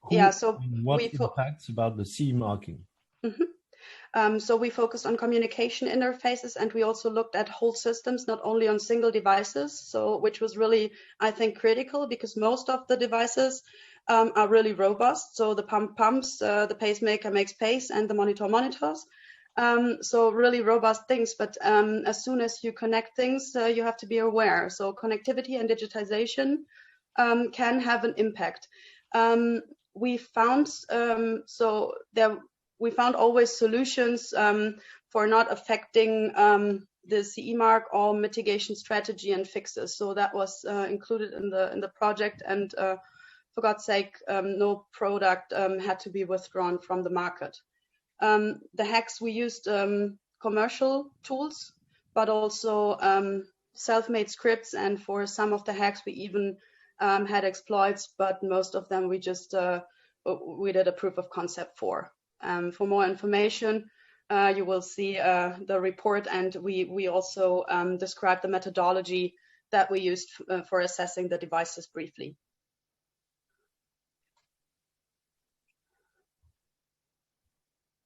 What impacts about the CE marking? Mm-hmm. So we focused on communication interfaces, and we also looked at whole systems, not only on single devices. So, which was really, I think, critical because most of the devices are really robust. So the pump pumps, the pacemaker makes pace, and the monitor monitors. So really robust things. But as soon as you connect things, you have to be aware. So connectivity and digitization can have an impact. We found we found always solutions for not affecting the CE mark or mitigation strategy and fixes. So that was included in the project, and for God's sake, no product had to be withdrawn from the market. The hacks, we used commercial tools, but also self-made scripts, and for some of the hacks we even had exploits, but most of them we just we did a proof of concept for. For more information, you will see the report, and we also describe the methodology that we used for assessing the devices briefly.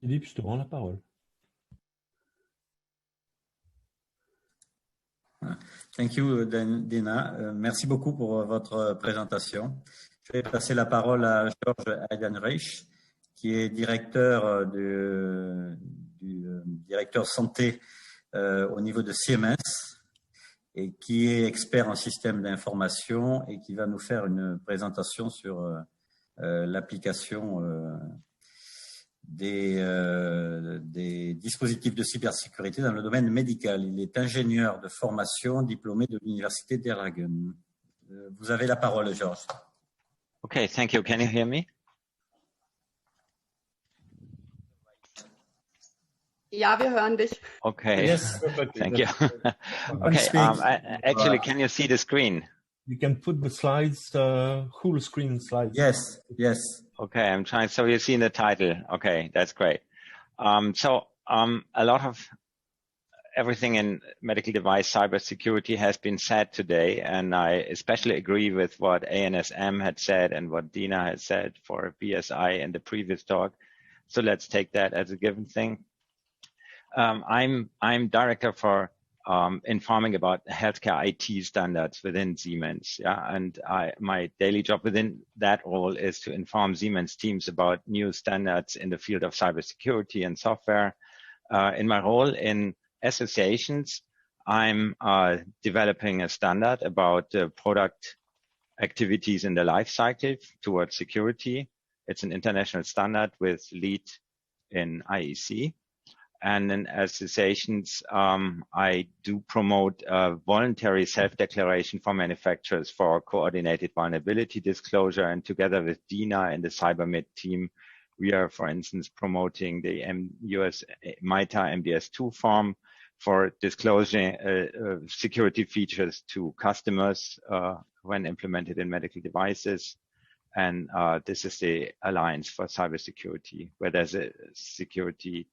Philippe, je te rends la parole. Thank you, Dina. Merci beaucoup pour votre présentation. Je vais passer la parole à Georges Heidenreich, qui est directeur du directeur santé au niveau de Siemens et qui est expert en système d'information et qui va nous faire une présentation sur l'application des dispositifs de cybersécurité dans le domaine médical. Il est ingénieur de formation diplômé de l'université d'Erlangen. Vous avez la parole, Georges. Okay, thank you. Can you hear me? Ja, wir hören dich. Okay, Yes. thank you. Okay, actually, can you see the screen? You can put the slides, full screen slides. Yes, yes. Okay, I'm trying. So you've seen the title. Okay, that's great. A lot of everything in medical device cybersecurity has been said today, and I especially agree with what ANSM had said and what Dina had said for BSI in the previous talk. So let's take that as a given thing. I'm director for informing about healthcare IT standards within Siemens. Yeah, and my daily job within that role is to inform Siemens teams about new standards in the field of cybersecurity and software. In my role in associations, I'm developing a standard about product activities in the life cycle towards security. It's an international standard with lead in IEC. and in associations, I do promote voluntary self-declaration for manufacturers for coordinated vulnerability disclosure. And together with Dina and the CyberMed team, we are, for instance, promoting the US MITA MDS2 form for disclosing security features to customers when implemented in medical devices. And this is the Alliance for Cybersecurity, where there's a security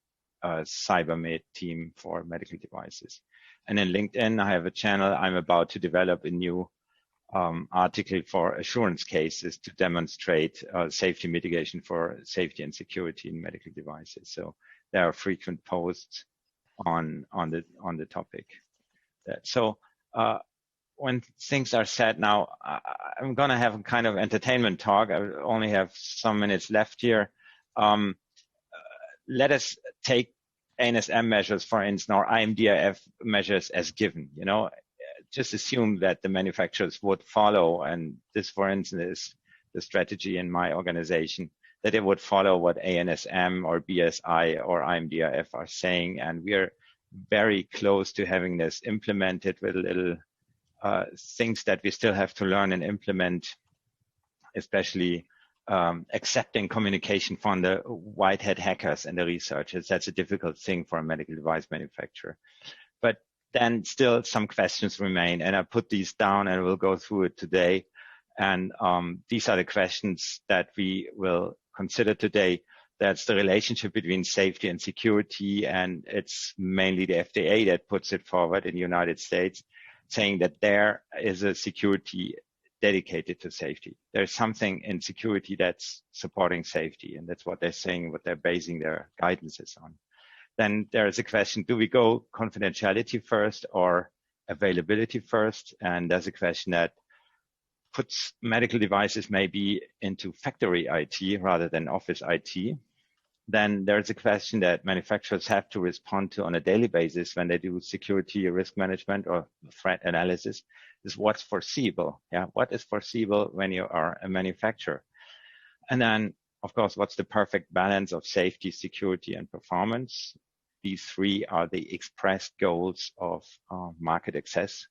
CyberMed team for medical devices. And in LinkedIn, I have a channel. I'm about to develop a new article for assurance cases to demonstrate safety mitigation for safety and security in medical devices. So there are frequent posts on the topic. So when things are said now, I'm going to have a kind of entertainment talk. I only have some minutes left here. Let us take ANSM measures, for instance, or IMDIF measures as given. You know, just assume that the manufacturers would follow, and this, for instance, is the strategy in my organization, that it would follow what ANSM or BSI or IMDIF are saying, and we're very close to having this implemented with little things that we still have to learn and implement, especially accepting communication from the white hat hackers and the researchers. That's a difficult thing for a medical device manufacturer. But then still some questions remain, and I put these down and we'll go through it today. And these are the questions that we will consider today. That's the relationship between safety and security, and it's mainly the FDA that puts it forward in the United States, saying that there is a security dedicated to safety. There's something in security that's supporting safety, and that's what they're saying, what they're basing their guidances on. Then there is a question, do we go confidentiality first or availability first? And there's a question that puts medical devices maybe into factory IT rather than office IT. Then there's a question that manufacturers have to respond to on a daily basis when they do security risk management or threat analysis, is what's foreseeable. Yeah, what is foreseeable when you are a manufacturer? And then, of course, what's the perfect balance of safety, security, and performance? These three are the expressed goals of market access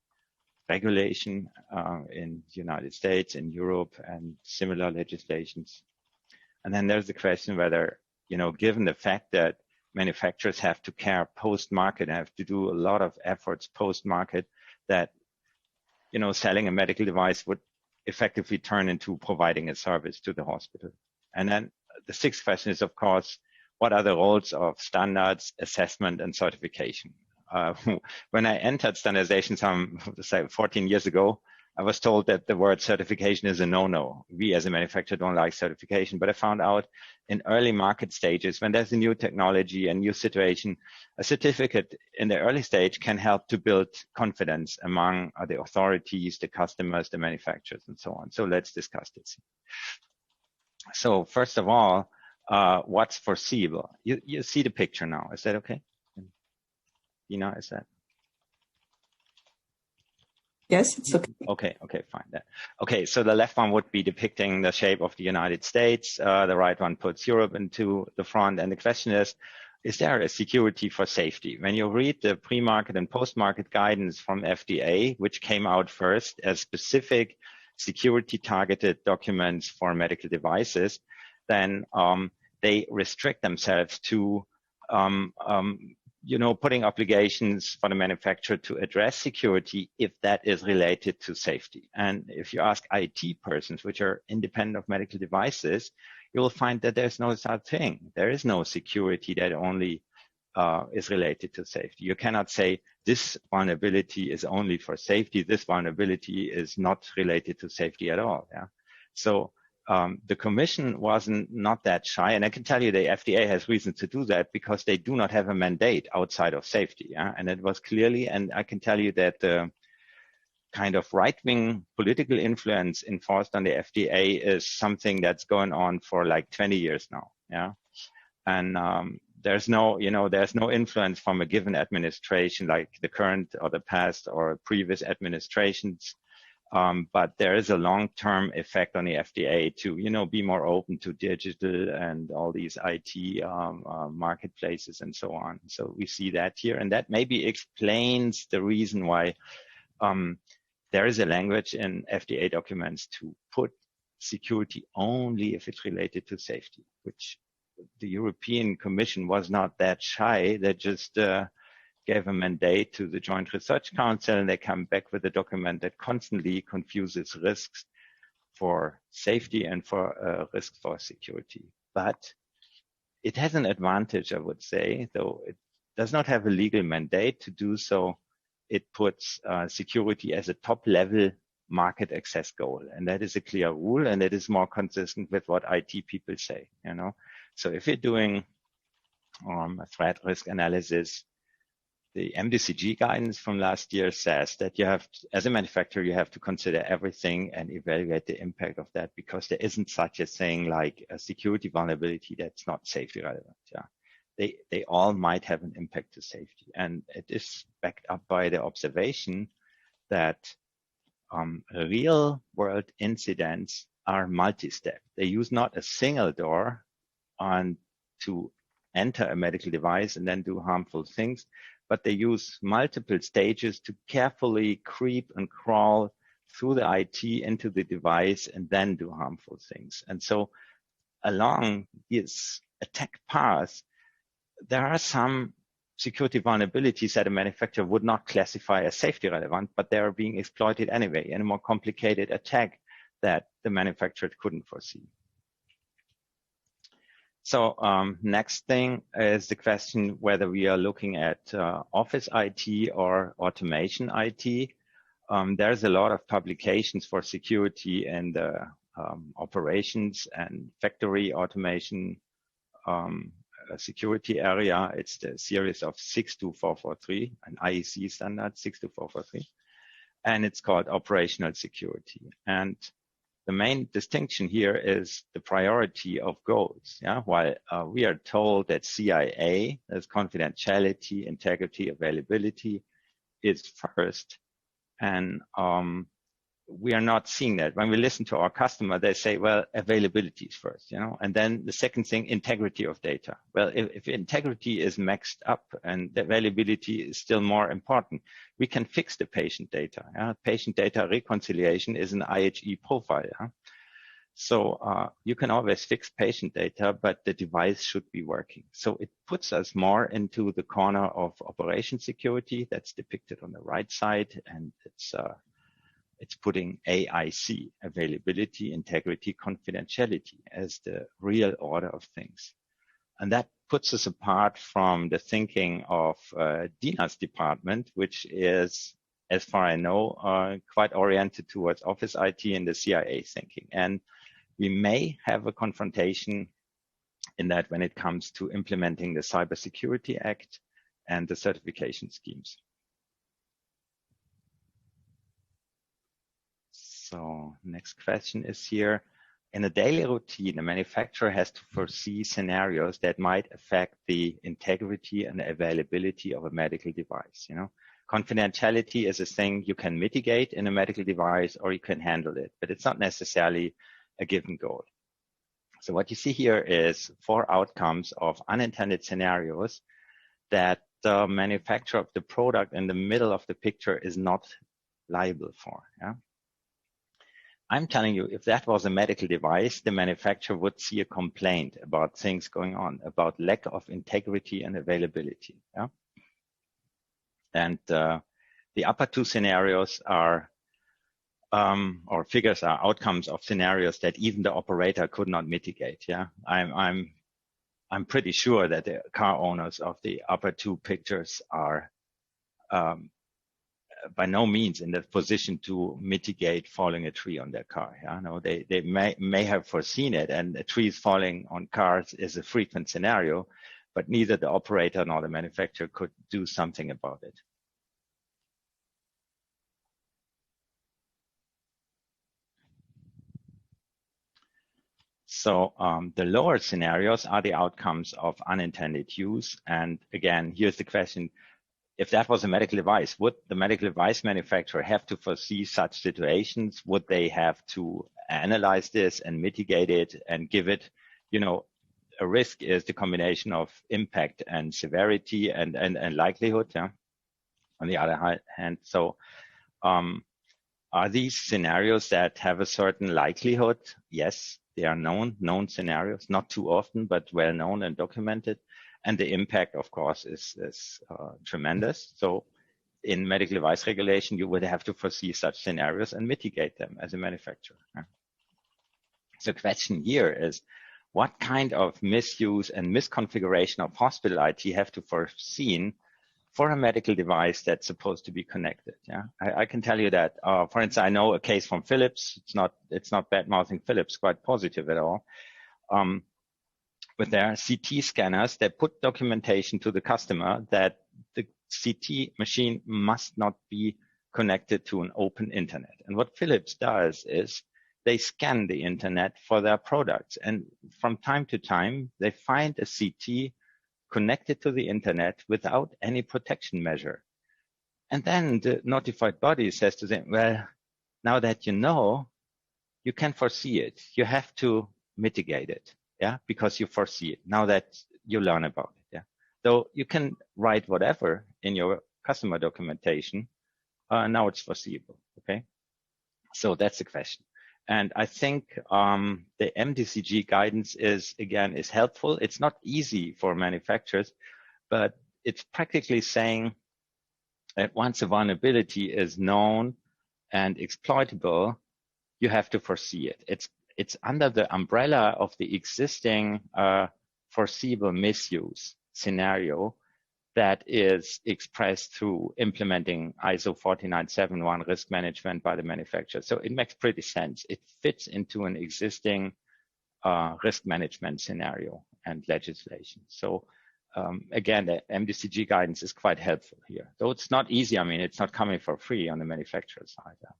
regulation in the United States, in Europe, and similar legislations. And then there's the question whether, you know, given the fact that manufacturers have to care post-market, have to do a lot of efforts post-market, that, you know, selling a medical device would effectively turn into providing a service to the hospital. And then the sixth question is, of course, what are the roles of standards, assessment, and certification? When I entered standardization some, say, 14 years ago, I was told that the word certification is a no-no. We as a manufacturer don't like certification, but I found out in early market stages, when there's a new technology, a new situation, a certificate in the early stage can help to build confidence among the authorities, the customers, the manufacturers, and so on. So let's discuss this. So first of all, what's foreseeable? You see the picture now. Is that okay? Dina, is that? Yes, it's okay. Okay, fine. Okay, so the left one would be depicting the shape of the United States. The right one puts Europe into the front. And the question is there a security for safety? When you read the pre-market and post-market guidance from FDA, which came out first as specific security targeted documents for medical devices, then they restrict themselves to you know, putting obligations for the manufacturer to address security if that is related to safety. And if you ask IT persons, which are independent of medical devices, you will find that there's no such thing. There is no security that only is related to safety. You cannot say this vulnerability is only for safety. This vulnerability is not related to safety at all. Yeah. So the Commission wasn't not that shy, and I can tell you the FDA has reason to do that because they do not have a mandate outside of safety. Yeah? And it was clearly, and I can tell you that the kind of right-wing political influence enforced on the FDA is something that's going on for like 20 years now. Yeah, and there's no, you know, there's no influence from a given administration like the current or the past or previous administrations. But there is a long-term effect on the FDA to, you know, be more open to digital and all these IT marketplaces and so on. So we see that here, and that maybe explains the reason why there is a language in FDA documents to put security only if it's related to safety, which the European Commission was not that shy. They just gave a mandate to the Joint Research Council, and they come back with a document that constantly confuses risks for safety and for risks for security. But it has an advantage, I would say, though it does not have a legal mandate to do so. It puts security as a top-level market access goal, and that is a clear rule, and it is more consistent with what IT people say. You know, so if you're doing a threat risk analysis, the MDCG guidance from last year says that you have, as a manufacturer, you have to consider everything and evaluate the impact of that, because there isn't such a thing like a security vulnerability that's not safety relevant. Yeah, they all might have an impact to safety, and it is backed up by the observation that real world incidents are multi-step. They use not a single door to enter a medical device and then do harmful things, but they use multiple stages to carefully creep and crawl through the IT into the device and then do harmful things. And so along this attack path, there are some security vulnerabilities that a manufacturer would not classify as safety relevant, but they are being exploited anyway in a more complicated attack that the manufacturer couldn't foresee. So next thing is the question whether we are looking at office IT or automation IT. There's a lot of publications for security and operations and factory automation security area. It's the series of 62443, an IEC standard 62443, and it's called operational security. And the main distinction here is the priority of goals. Yeah, while we are told that CIA, as confidentiality, integrity, availability, is first, and we are not seeing that. When we listen to our customer, they say, well, availability is first, you know, and then the second thing, integrity of data. Well, if integrity is maxed up and the availability is still more important, we can fix the patient data. Yeah? Patient data reconciliation is an IHE profile. Yeah? So you can always fix patient data, but the device should be working. So it puts us more into the corner of operation security that's depicted on the right side, and it's putting AIC, availability, integrity, confidentiality, as the real order of things. And that puts us apart from the thinking of Dina's department, which is, as far as I know, quite oriented towards office IT and the CIA thinking. And we may have a confrontation in that when it comes to implementing the Cybersecurity Act and the certification schemes. So next question is here. In a daily routine, the manufacturer has to foresee scenarios that might affect the integrity and availability of a medical device. You know, confidentiality is a thing you can mitigate in a medical device, or you can handle it, but it's not necessarily a given goal. So what you see here is 4 outcomes of unintended scenarios that the manufacturer of the product in the middle of the picture is not liable for. Yeah? I'm telling you, if that was a medical device, the manufacturer would see a complaint about things going on, about lack of integrity and availability. Yeah? And the upper 2 scenarios are, or figures are outcomes of scenarios that even the operator could not mitigate. Yeah, I'm pretty sure that the car owners of the upper 2 pictures are by no means in the position to mitigate falling a tree on their car. Yeah, no, they may have foreseen it, and trees falling on cars is a frequent scenario, but neither the operator nor the manufacturer could do something about it. So the lower scenarios are the outcomes of unintended use. And again, here's the question. if that was a medical device, would the medical device manufacturer have to foresee such situations? Would they have to analyze this and mitigate it and give it, you know, a risk is the combination of impact and severity and likelihood, yeah? On the other hand, so are these scenarios that have a certain likelihood? Yes, they are known scenarios, not too often, but well known and documented. And the impact, of course, is tremendous. So in medical device regulation, you would have to foresee such scenarios and mitigate them as a manufacturer. The question here is, what kind of misuse and misconfiguration of hospital IT have to foreseen for a medical device that's supposed to be connected? Yeah, I can tell you that, for instance, I know a case from Philips. It's not bad-mouthing Philips, quite positive at all. With their CT scanners, they put documentation to the customer that the CT machine must not be connected to an open internet. And what Philips does is they scan the internet for their products. And from time to time, they find a CT connected to the internet without any protection measure. And then the notified body says to them, well, now that you know, you can foresee it. You have to mitigate it. Yeah, because you foresee it now that you learn about it. Yeah, so you can write whatever in your customer documentation. Now it's foreseeable. Okay, so that's the question. And I think the MDCG guidance is helpful. It's not easy for manufacturers, but it's practically saying that once a vulnerability is known and exploitable, you have to foresee it. It's under the umbrella of the existing foreseeable misuse scenario that is expressed through implementing ISO 14971 risk management by the manufacturer. So it makes pretty sense. It fits into an existing risk management scenario and legislation. So again, the MDCG guidance is quite helpful here. Though it's not easy. I mean, it's not coming for free on the manufacturer side. Yeah.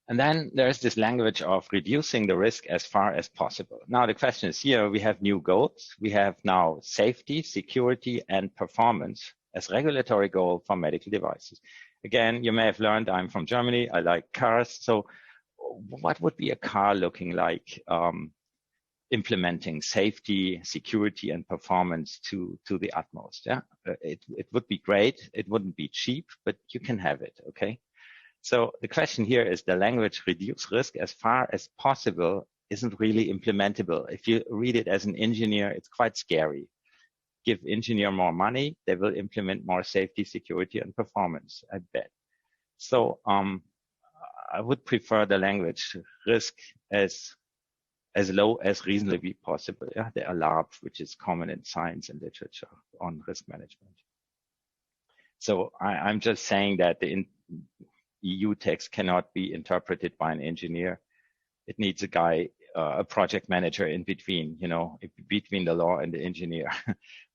And then there's this language of reducing the risk as far as possible. Now the question is here, we have new goals. We have now safety, security, and performance as regulatory goal for medical devices. Again, you may have learned I'm from Germany. I like cars. So what would be a car looking like implementing safety, security, and performance to the utmost? Yeah, it would be great. It wouldn't be cheap, but you can have it, okay? So the question here is the language reduce risk as far as possible isn't really implementable. If you read it as an engineer, it's quite scary. Give engineer more money, they will implement more safety, security, and performance, I bet. So I would prefer the language risk as low as reasonably possible. Yeah, the ALARP, which is common in science and literature on risk management. So I'm just saying that the EU text cannot be interpreted by an engineer. It needs a guy, a project manager in between, you know, between the law and the engineer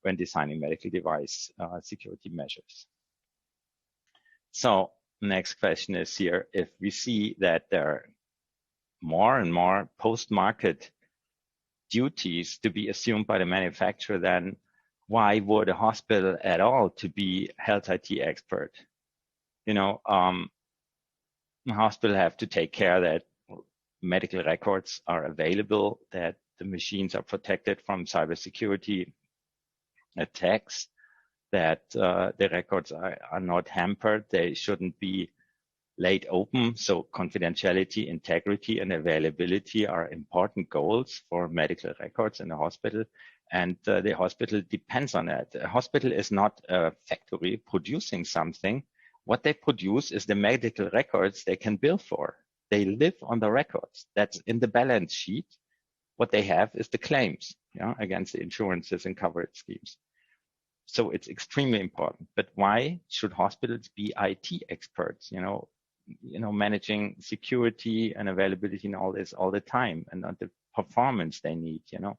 when designing medical device security measures. So next question is here, if we see that there are more and more post-market duties to be assumed by the manufacturer, then why would a hospital at all to be health IT expert? You know, the hospital have to take care that medical records are available, that the machines are protected from cybersecurity attacks, that the records are not hampered. They shouldn't be laid open. So confidentiality, integrity, and availability are important goals for medical records in the hospital. And the hospital depends on that. A hospital is not a factory producing something. What they produce is the medical records they can bill for. They live on the records. That's in the balance sheet. What they have is the claims, yeah, against the insurances and coverage schemes. So it's extremely important. But why should hospitals be IT experts? You know, managing security and availability and all this all the time, and the performance they need. You know,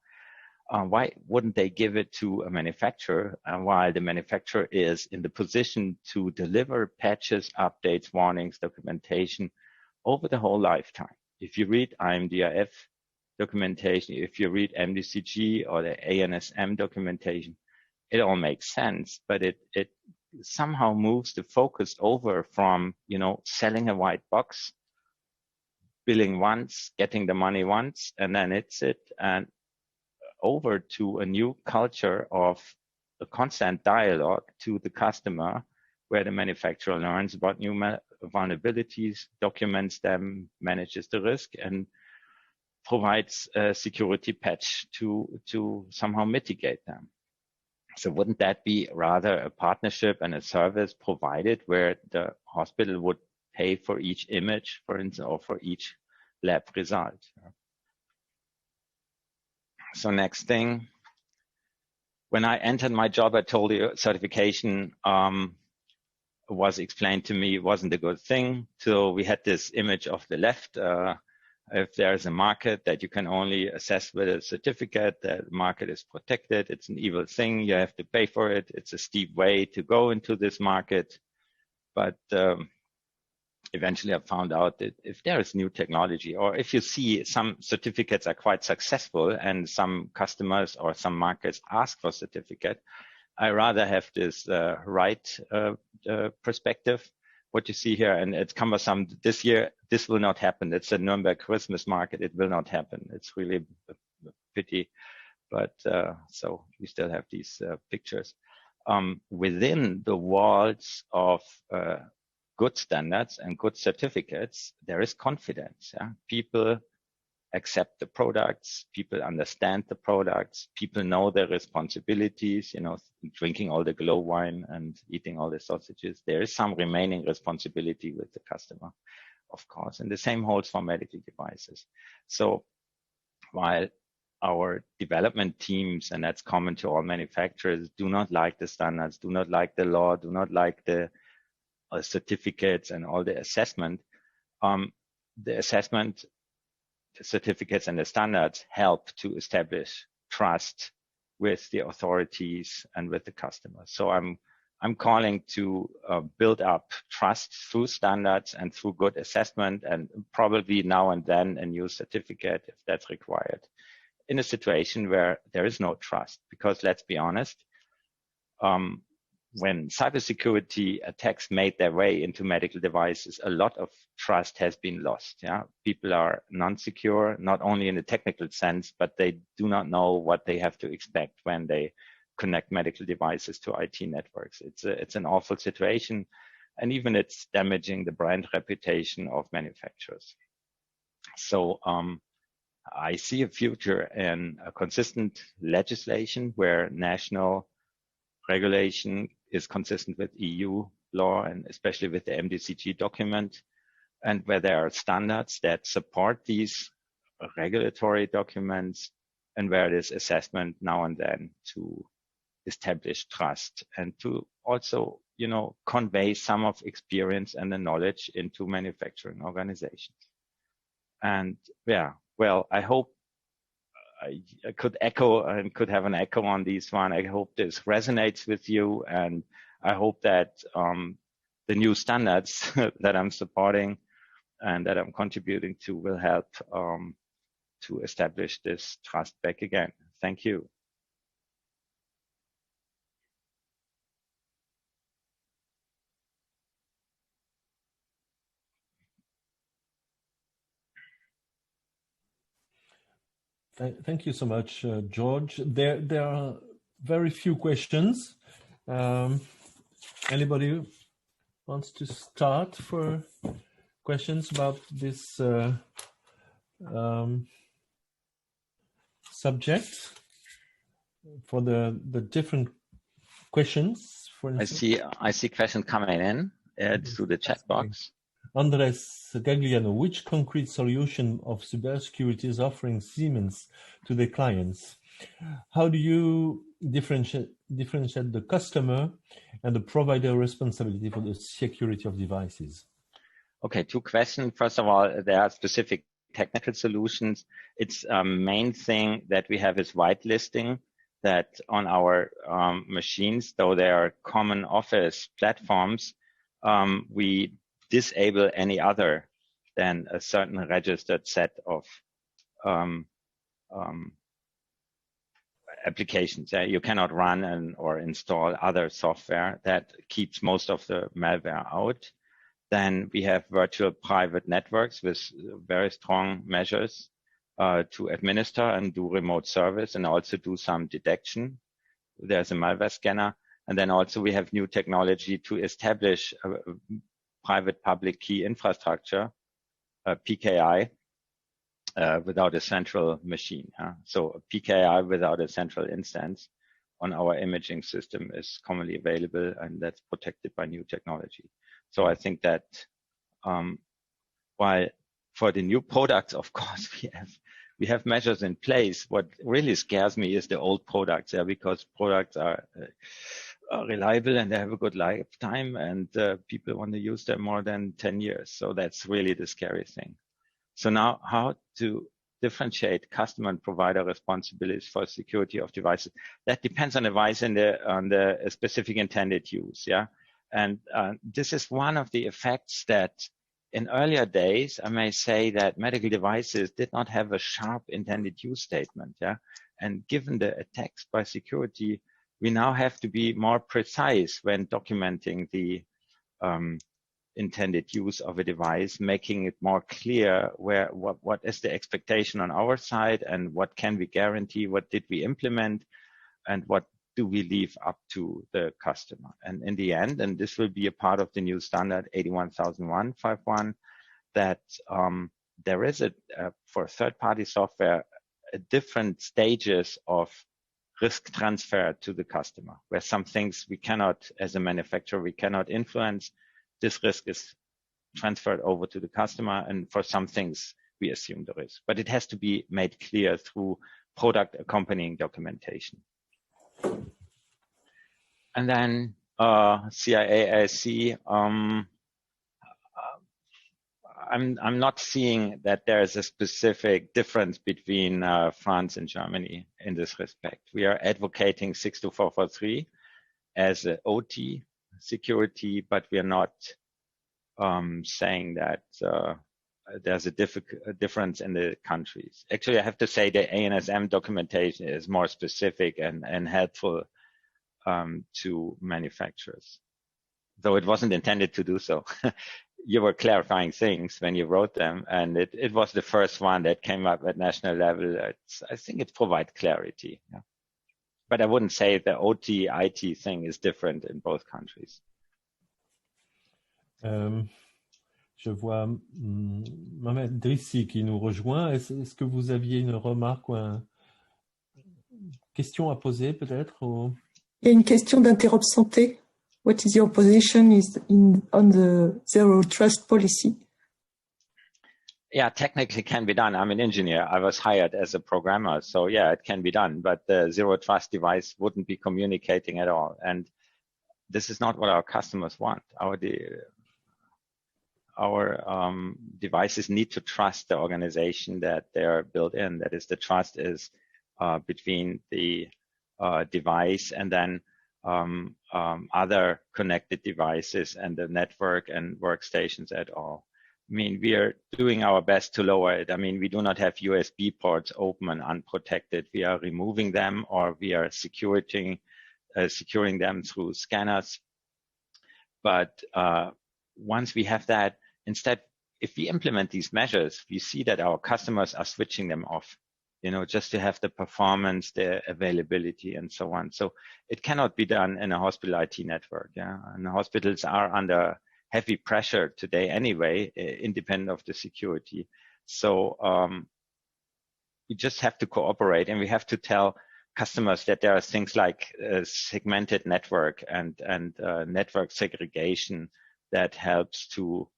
why wouldn't they give it to a manufacturer while the manufacturer is in the position to deliver patches, updates, warnings, documentation over the whole lifetime? If you read IMDRF documentation, if you read MDCG or the ANSM documentation, it all makes sense, but it somehow moves the focus over from, you know, selling a white box, billing once, getting the money once, and then it's it, and over to a new culture of a constant dialogue to the customer, where the manufacturer learns about new vulnerabilities, documents them, manages the risk, and provides a security patch to somehow mitigate them. So wouldn't that be rather a partnership and a service provided where the hospital would pay for each image, for instance, or for each lab result? So next thing, when I entered my job, I told you certification was explained to me wasn't a good thing. So we had this image of the left. If there's a market that you can only assess with a certificate, that market is protected, it's an evil thing, you have to pay for it. It's a steep way to go into this market. But eventually I found out that if there is new technology, or if you see some certificates are quite successful and some customers or some markets ask for certificate, I rather have this right perspective. What you see here, and it's cumbersome this year, this will not happen. It's a Nuremberg Christmas market. It will not happen. It's really a pity. But so we still have these pictures. Within the walls of good standards and good certificates, there is confidence. Yeah? People accept the products, people understand the products, people know their responsibilities, you know, drinking all the glow wine and eating all the sausages. There is some remaining responsibility with the customer, of course. And the same holds for medical devices. So while our development teams, and that's common to all manufacturers, do not like the standards, do not like the law, do not like the certificates and all the assessment, the assessment, the certificates and the standards help to establish trust with the authorities and with the customers. So I'm calling to build up trust through standards and through good assessment, and probably now and then a new certificate if that's required, in a situation where there is no trust. Because let's be honest, when cybersecurity attacks made their way into medical devices, a lot of trust has been lost. Yeah, people are non-secure, not only in the technical sense, but they do not know what they have to expect when they connect medical devices to IT networks. It's an awful situation, and even it's damaging the brand reputation of manufacturers. So I see a future in a consistent legislation where national regulation is consistent with EU law and especially with the MDCG document, and where there are standards that support these regulatory documents, and where there's assessment now and then to establish trust and to also, you know, convey some of experience and the knowledge into manufacturing organizations. And yeah, well, I hope I could echo and could have an echo on this one. I hope this resonates with you, and I hope that the new standards that I'm supporting and that I'm contributing to will help to establish this trust back again. Thank you. Thank you so much, George. There are very few questions. Anybody wants to start for questions about this subject? For the different questions, for instance. I see questions coming in through the chat box. Andres Gagliano, which concrete solution of cybersecurity is offering Siemens to their clients? How do you differentiate the customer and the provider responsibility for the security of devices? Okay, two questions. First of all, there are specific technical solutions. It's main thing that we have is whitelisting, that on our machines, though they are common office platforms, we disable any other than a certain registered set of applications. You cannot run or install other software that keeps most of the malware out. Then we have virtual private networks with very strong measures to administer and do remote service and also do some detection. There's a malware scanner. And then also we have new technology to establish a private public key infrastructure, PKI, without a central machine. So a PKI without a central instance on our imaging system is commonly available, and that's protected by new technology. So I think that while for the new products, of course, we have measures in place. What really scares me is the old products, because products are reliable and they have a good lifetime, and people want to use them more than 10 years. So that's really the scary thing. So now, how to differentiate customer and provider responsibilities for security of devices? That depends on the device and on the specific intended use. Yeah, and this is one of the effects that in earlier days, I may say that medical devices did not have a sharp intended use statement. Yeah, and given the attacks by security, we now have to be more precise when documenting the intended use of a device, making it more clear what is the expectation on our side and what can we guarantee, what did we implement, and what do we leave up to the customer. And in the end, and this will be a part of the new standard 81001.5.1, that there is for third-party software, different stages of risk transfer to the customer, where some things we cannot, as a manufacturer, we cannot influence. This risk is transferred over to the customer, and for some things we assume the risk. But it has to be made clear through product accompanying documentation. And then CIAIC, I'm not seeing that there is a specific difference between France and Germany in this respect. We are advocating 62443 as an OT security, but we are not saying that there's a difference in the countries. Actually, I have to say the ANSM documentation is more specific and helpful to manufacturers, though it wasn't intended to do so. You were clarifying things when you wrote them, and it was the first one that came up at national level. I think it provides clarity. Yeah. But I wouldn't say the OT, IT thing is different in both countries. Je vois Mohamed Drissi qui nous rejoint. Est-ce que vous aviez une remarque ou une question à poser peut-être ou... Il y a une question d'Interop-Santé. What is your position on the zero trust policy? Yeah, technically can be done. I'm an engineer. I was hired as a programmer. So yeah, it can be done, but the zero trust device wouldn't be communicating at all. And this is not what our customers want. Our devices need to trust the organization that they are built in. That is, the trust is between the device and then other connected devices and the network and workstations at all. I mean, we are doing our best to lower it. I mean, we do not have USB ports open and unprotected. We are removing them, or we are securing them through scanners. But once we have that, instead, if we implement these measures, we see that our customers are switching them off, just to have the performance, the availability, and so on. So it cannot be done in a hospital IT network. Yeah, and the hospitals are under heavy pressure today anyway, independent of the security. So we just have to cooperate, and we have to tell customers that there are things like segmented network and network segregation that helps to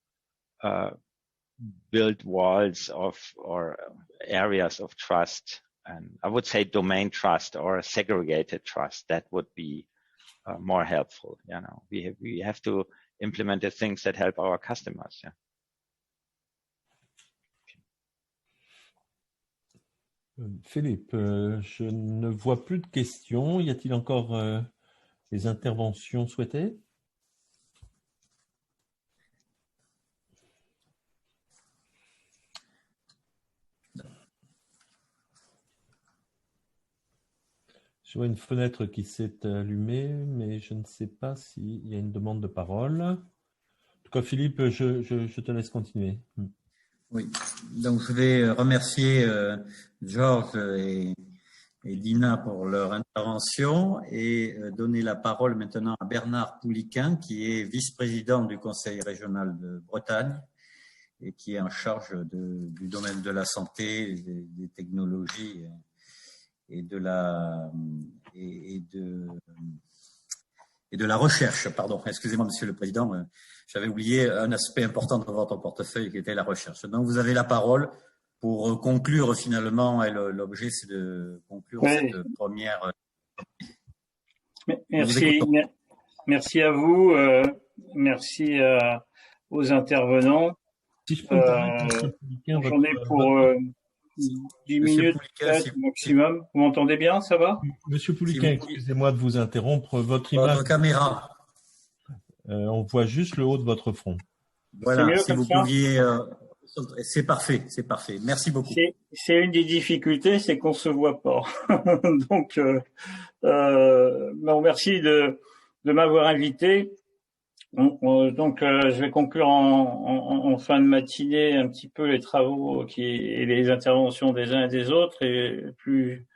build walls or areas of trust. And I would say domain trust or segregated trust. That would be more helpful. We have to implement the things that help our customers. Yeah. Philippe, je ne vois plus de questions. Y a-t-il encore des interventions souhaitées? Je vois une fenêtre qui s'est allumée, mais je ne sais pas s'il y a une demande de parole. En tout cas, Philippe, je te laisse continuer. Oui, donc je vais remercier Georges et Dina pour leur intervention et donner la parole maintenant à Bernard Pouliquin, qui est vice-président du Conseil régional de Bretagne et qui est en charge du domaine de la santé, des technologies et de la recherche. Pardon, excusez-moi, Monsieur le Président, j'avais oublié un aspect important de votre portefeuille qui était la recherche. Donc, vous avez la parole pour conclure finalement, et l'objet c'est de conclure cette première. Merci à vous, merci aux intervenants. Si je peux me permettre, j'en ai pour 10 minutes maximum. Vous m'entendez bien, ça va? Monsieur Pouliquin, excusez-moi de vous interrompre. Votre caméra. On voit juste le haut de votre front. Voilà, si vous pouviez. C'est parfait, c'est parfait. Merci beaucoup. C'est une des difficultés, c'est qu'on se voit pas. Donc, merci de m'avoir invité. Donc, je vais conclure en fin de matinée un petit peu les travaux et les interventions des uns et des autres, et plus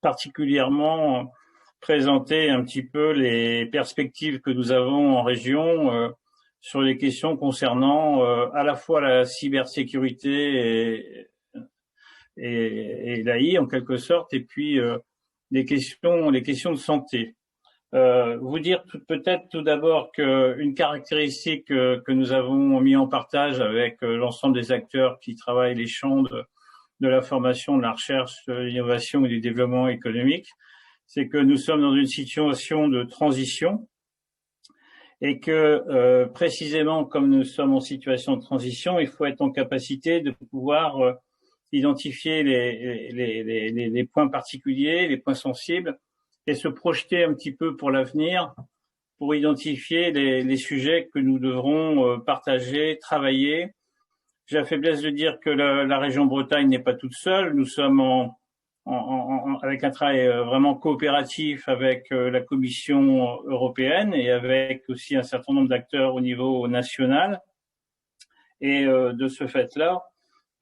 particulièrement présenter un petit peu les perspectives que nous avons en région sur les questions concernant à la fois la cybersécurité et l'AI en quelque sorte, et puis les questions de santé. Vous dire peut-être tout d'abord qu'une caractéristique que nous avons mis en partage avec l'ensemble des acteurs qui travaillent les champs de la formation, de la recherche, de l'innovation et du développement économique, c'est que nous sommes dans une situation de transition et que précisément comme nous sommes en situation de transition, il faut être en capacité de pouvoir identifier les points particuliers, les points sensibles, et se projeter un petit peu pour l'avenir, pour identifier les sujets que nous devrons partager, travailler. J'ai la faiblesse de dire que la région Bretagne n'est pas toute seule. Nous sommes avec un travail vraiment coopératif avec la Commission européenne et avec aussi un certain nombre d'acteurs au niveau national. Et de ce fait-là,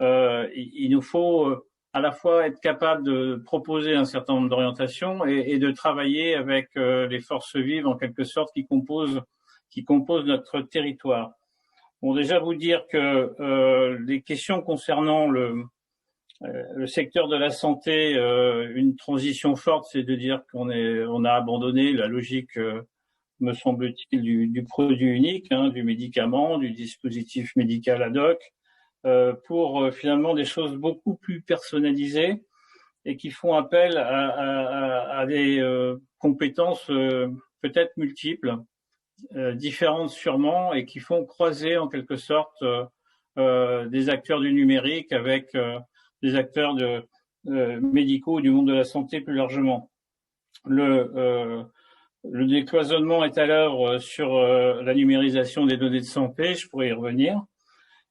il nous faut à la fois être capable de proposer un certain nombre d'orientations et de travailler avec les forces vives en quelque sorte qui composent notre territoire. Bon, déjà vous dire que les questions concernant le secteur de la santé, une transition forte, c'est de dire qu'on a abandonné la logique, me semble-t-il, du produit unique, du médicament, du dispositif médical ad hoc, pour finalement des choses beaucoup plus personnalisées et qui font appel à des compétences peut-être multiples, différentes sûrement, et qui font croiser en quelque sorte des acteurs du numérique avec des acteurs médicaux du monde de la santé plus largement. Le décloisonnement est à l'œuvre sur la numérisation des données de santé, je pourrais y revenir,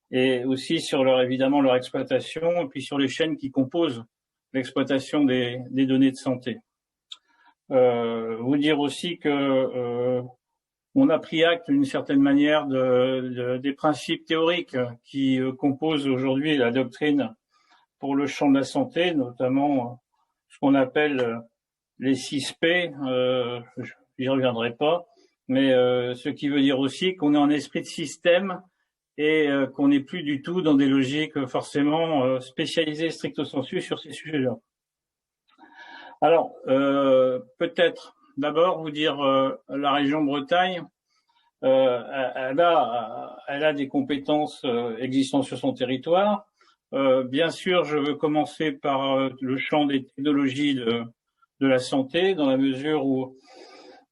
et aussi sur évidemment leur exploitation, et puis sur les chaînes qui composent l'exploitation des données de santé. Vous dire aussi que on a pris acte d'une certaine manière des principes théoriques qui composent aujourd'hui la doctrine pour le champ de la santé, notamment ce qu'on appelle les 6P, j'y reviendrai pas, mais ce qui veut dire aussi qu'on est en esprit de système et qu'on n'est plus du tout dans des logiques forcément spécialisées stricto sensu sur ces sujets-là. Alors, peut-être d'abord vous dire la région Bretagne, elle a des compétences existantes sur son territoire. Bien sûr, je veux commencer par le champ des technologies de la santé, dans la mesure où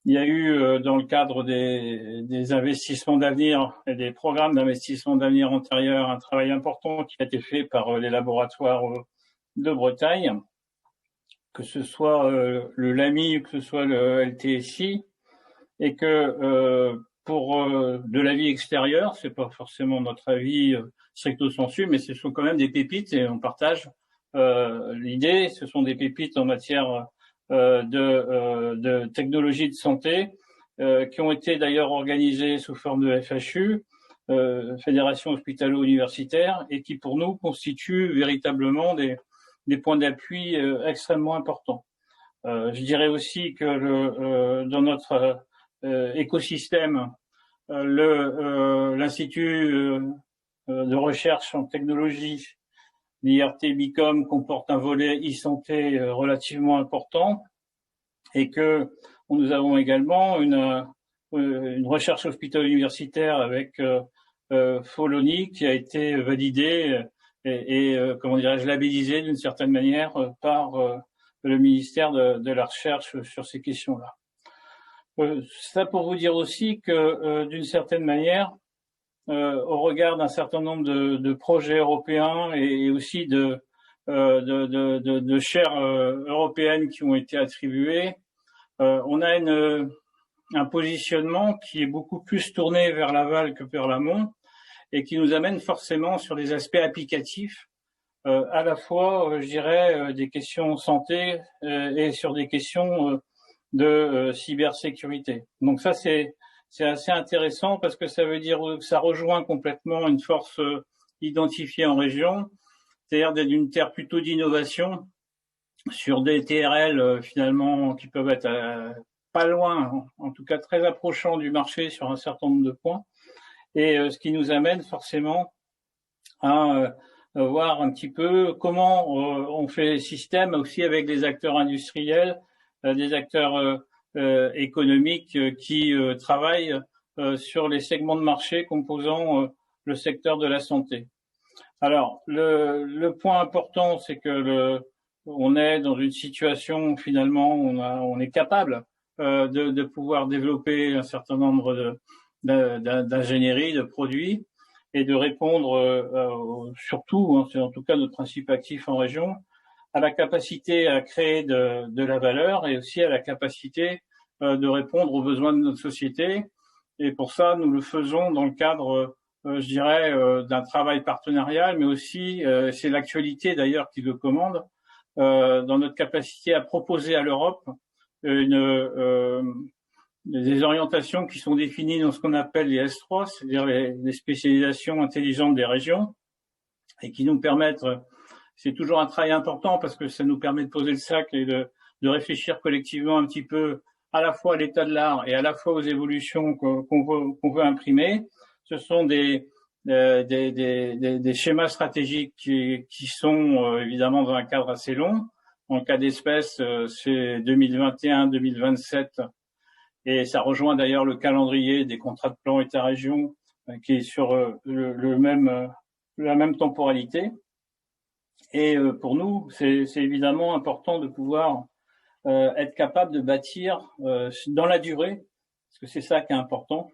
il y a eu, dans le cadre des investissements d'avenir et des programmes d'investissement d'avenir antérieurs, un travail important qui a été fait par les laboratoires de Bretagne, que ce soit le LAMI ou que ce soit le LTSI, et que pour de l'avis extérieur, c'est pas forcément notre avis stricto sensu, mais ce sont quand même des pépites et on partage l'idée. Ce sont des pépites en matière de technologies de santé, qui ont été d'ailleurs organisées sous forme de FHU, Fédération hospitalo-universitaire, et qui pour nous constituent véritablement des points d'appui extrêmement importants. Je dirais aussi que dans notre écosystème, l'Institut de recherche en technologie, l'IRT Bicom, comporte un volet e-santé relativement important, et que nous avons également une recherche hospitalo-universitaire avec Foloni qui a été validée et comment dirais-je, labellisée d'une certaine manière par le ministère de la Recherche sur ces questions-là. Ça pour vous dire aussi que d'une certaine manière, au regard d'un certain nombre de projets européens et aussi de chaires européennes qui ont été attribuées, on a un positionnement qui est beaucoup plus tourné vers l'aval que vers l'amont et qui nous amène forcément sur des aspects applicatifs, à la fois, je dirais, des questions santé et sur des questions de cybersécurité. Donc ça, c'est assez intéressant parce que ça veut dire que ça rejoint complètement une force identifiée en région, c'est-à-dire d'une terre plutôt d'innovation sur des TRL finalement qui peuvent être pas loin, en tout cas très approchants du marché sur un certain nombre de points, et ce qui nous amène forcément à voir un petit peu comment on fait système aussi avec des acteurs industriels, des acteurs économiques qui travaillent sur les segments de marché composant le secteur de la santé. Alors, le point important, c'est que on est dans une situation où finalement on est capable de pouvoir développer un certain nombre d'ingénieries, de produits, et de répondre surtout, c'est en tout cas notre principe actif en région, à la capacité à créer de la valeur et aussi à la capacité de répondre aux besoins de notre société. Et pour ça, nous le faisons dans le cadre, je dirais, d'un travail partenarial, mais aussi, c'est l'actualité d'ailleurs qui le commande, dans notre capacité à proposer à l'Europe des orientations qui sont définies dans ce qu'on appelle les S3, c'est-à-dire les spécialisations intelligentes des régions, et qui nous permettent, c'est toujours un travail important parce que ça nous permet de poser le sac et de réfléchir collectivement un petit peu à la fois à l'état de l'art et à la fois aux évolutions qu'on veut imprimer. Ce sont des schémas stratégiques qui sont évidemment dans un cadre assez long. En cas d'espèce, c'est 2021-2027. Et ça rejoint d'ailleurs le calendrier des contrats de plan État-région qui est sur la même temporalité. Et pour nous, c'est évidemment important de pouvoir être capable de bâtir dans la durée, parce que c'est ça qui est important,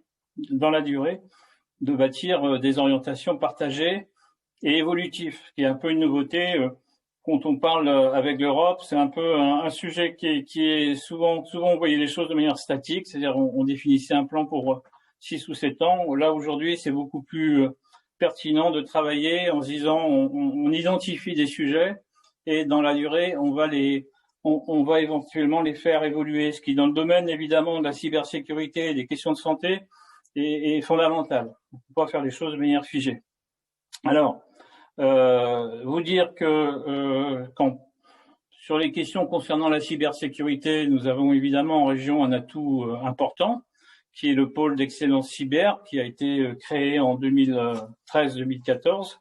dans la durée, de bâtir des orientations partagées et évolutives, ce qui est un peu une nouveauté. Quand on parle avec l'Europe, c'est un peu un sujet qui est souvent on voyait les choses de manière statique, c'est-à-dire on définissait un plan pour 6 ou 7 ans. Là, aujourd'hui, c'est beaucoup plus pertinent de travailler en se disant on identifie des sujets et dans la durée, on va éventuellement les faire évoluer, ce qui dans le domaine évidemment de la cybersécurité et des questions de santé est fondamental. On ne peut pas faire les choses de manière figée. Alors, vous dire que sur les questions concernant la cybersécurité, nous avons évidemment en région un atout important, qui est le pôle d'excellence cyber, qui a été créé en 2013-2014.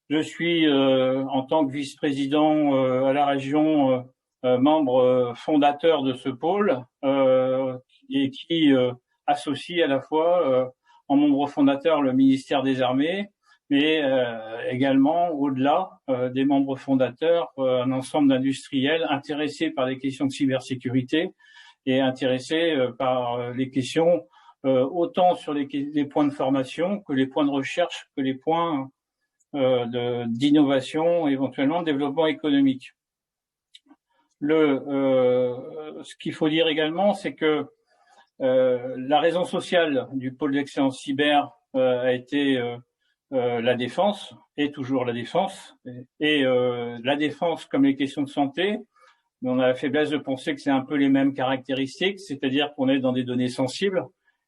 Je suis, en tant que vice-président à la région, membre fondateur de ce pôle, et qui associe à la fois en membre fondateur le ministère des Armées, mais également, au-delà des membres fondateurs, un ensemble d'industriels intéressés par les questions de cybersécurité et intéressés par les questions autant sur les points de formation que les points de recherche, que les points d'innovation, éventuellement de développement économique. Ce qu'il faut dire également, c'est que la raison sociale du pôle d'excellence cyber a été la défense, et toujours la défense, et la défense comme les questions de santé, mais on a la faiblesse de penser que c'est un peu les mêmes caractéristiques, c'est-à-dire qu'on est dans des données sensibles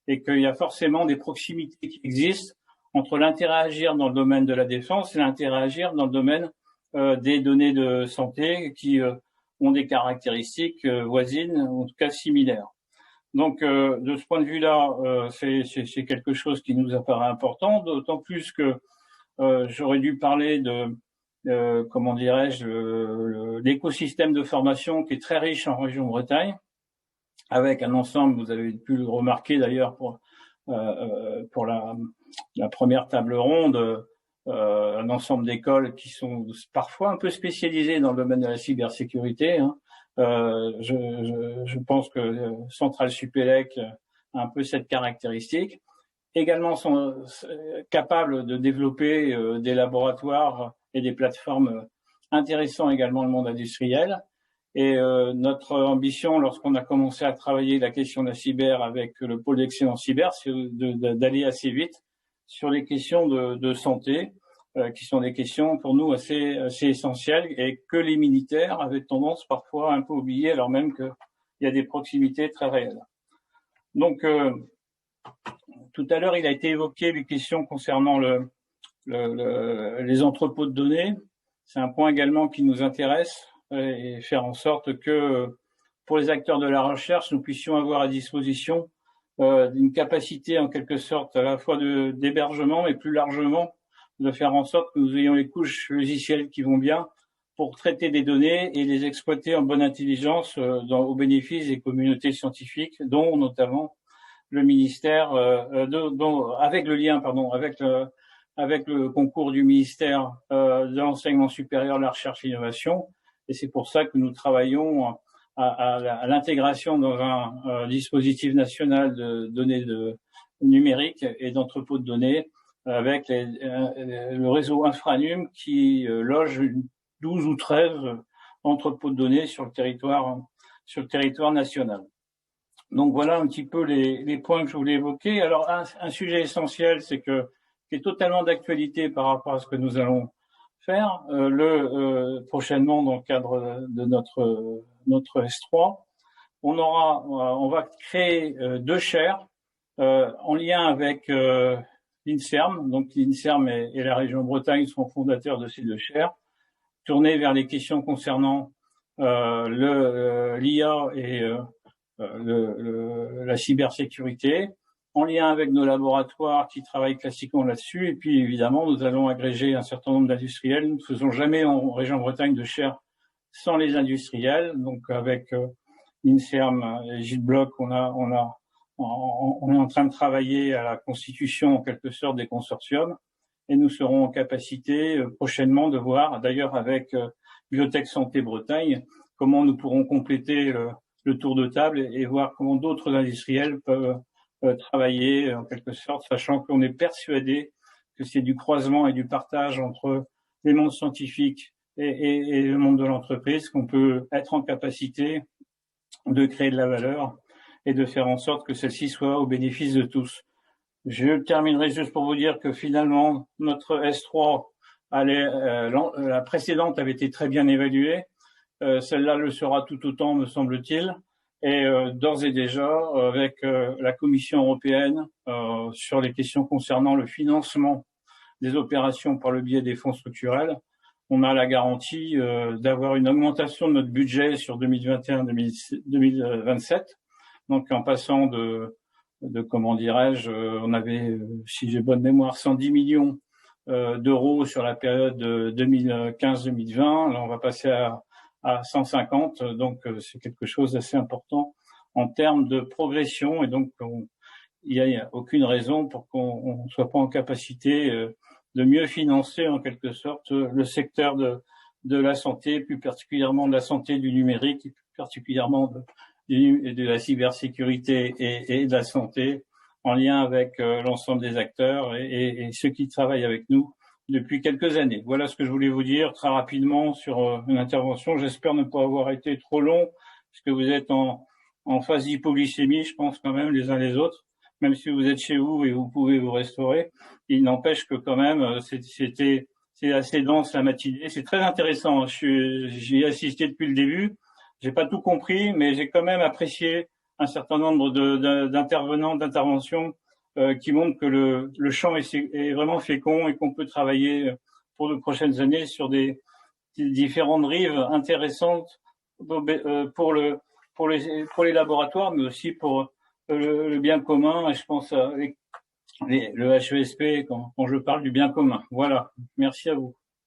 et qu'il y a forcément des proximités qui existent entre l'intérêt à agir dans le domaine de la défense et l'intérêt à agir dans le domaine des données de santé qui ont des caractéristiques voisines, ou en tout cas similaires. Donc, de ce point de vue-là, c'est quelque chose qui nous apparaît important, d'autant plus que j'aurais dû parler de, comment dirais-je, l'écosystème de formation qui est très riche en région Bretagne, avec un ensemble, vous avez pu le remarquer d'ailleurs pour la première table ronde, un ensemble d'écoles qui sont parfois un peu spécialisées dans le domaine de la cybersécurité. Hein. Je pense que Centrale Supélec a un peu cette caractéristique. Également sont capables de développer des laboratoires et des plateformes intéressant également le monde industriel. Et notre ambition, lorsqu'on a commencé à travailler la question de la cyber avec le pôle d'excellence cyber, c'est d'aller assez vite sur les questions de santé, qui sont des questions pour nous assez essentielles et que les militaires avaient tendance parfois un peu à oublier, alors même qu'il y a des proximités très réelles. Donc, tout à l'heure, il a été évoqué les questions concernant les entrepôts de données. C'est un point également qui nous intéresse et faire en sorte que pour les acteurs de la recherche, nous puissions avoir à disposition une capacité en quelque sorte à la fois d'hébergement, mais plus largement de faire en sorte que nous ayons les couches logicielles qui vont bien pour traiter des données et les exploiter en bonne intelligence au bénéfice des communautés scientifiques, dont notamment le ministère, avec le concours du ministère de l'enseignement supérieur, de la recherche et l'innovation. Et c'est pour ça que nous travaillons à l'intégration dans un dispositif national de données numériques et d'entrepôts de données avec le réseau Infranum qui loge 12 ou 13 entrepôts de données sur le territoire national. Donc voilà un petit peu les points que je voulais évoquer. Alors un sujet essentiel, qui est totalement d'actualité par rapport à ce que nous allons faire prochainement dans le cadre de notre S3. On va créer 2 chaires en lien avec l'INSERM. Donc l'INSERM et la région Bretagne sont fondateurs de ces 2 chaires, tournées vers les questions concernant l'IA et la cybersécurité, en lien avec nos laboratoires qui travaillent classiquement là-dessus. Et puis, évidemment, nous allons agréger un certain nombre d'industriels. Nous ne faisons jamais en région Bretagne de chaires sans les industriels. Donc, avec l'INSERM et Gilles Bloch, on est en train de travailler à la constitution, en quelque sorte, des consortiums. Et nous serons en capacité prochainement de voir, d'ailleurs avec Biotech Santé Bretagne, comment nous pourrons compléter le tour de table et voir comment d'autres industriels peuvent travailler en quelque sorte, sachant qu'on est persuadé que c'est du croisement et du partage entre les mondes scientifiques et le monde de l'entreprise qu'on peut être en capacité de créer de la valeur et de faire en sorte que celle-ci soit au bénéfice de tous. Je terminerai juste pour vous dire que finalement, notre S3, la précédente avait été très bien évaluée. Celle-là le sera tout autant, me semble-t-il. Et d'ores et déjà, avec la Commission européenne, sur les questions concernant le financement des opérations par le biais des fonds structurels, on a la garantie d'avoir une augmentation de notre budget sur 2021-2027. Donc en passant de comment dirais-je, on avait, si j'ai bonne mémoire, 110 millions d'euros sur la période 2015-2020. Là, on va passer à 150, donc c'est quelque chose d'assez important en termes de progression, et donc il n'y a aucune raison pour qu'on ne soit pas en capacité de mieux financer en quelque sorte le secteur de la santé, plus particulièrement de la santé du numérique, plus particulièrement de la cybersécurité et de la santé, en lien avec l'ensemble des acteurs et ceux qui travaillent avec nous depuis quelques années. Voilà ce que je voulais vous dire très rapidement sur une intervention. J'espère ne pas avoir été trop long, puisque vous êtes en phase d'hypoglycémie, je pense quand même, les uns les autres, même si vous êtes chez vous et vous pouvez vous restaurer. Il n'empêche que quand même, c'est assez dense la matinée. C'est très intéressant. J'y ai assisté depuis le début. J'ai pas tout compris, mais j'ai quand même apprécié un certain nombre d'interventions qui montrent que le champ est vraiment fécond et qu'on peut travailler pour de prochaines années sur des différentes rives intéressantes pour les laboratoires, mais aussi pour le bien commun. Et je pense à le HESP quand je parle du bien commun. Voilà. Merci à vous.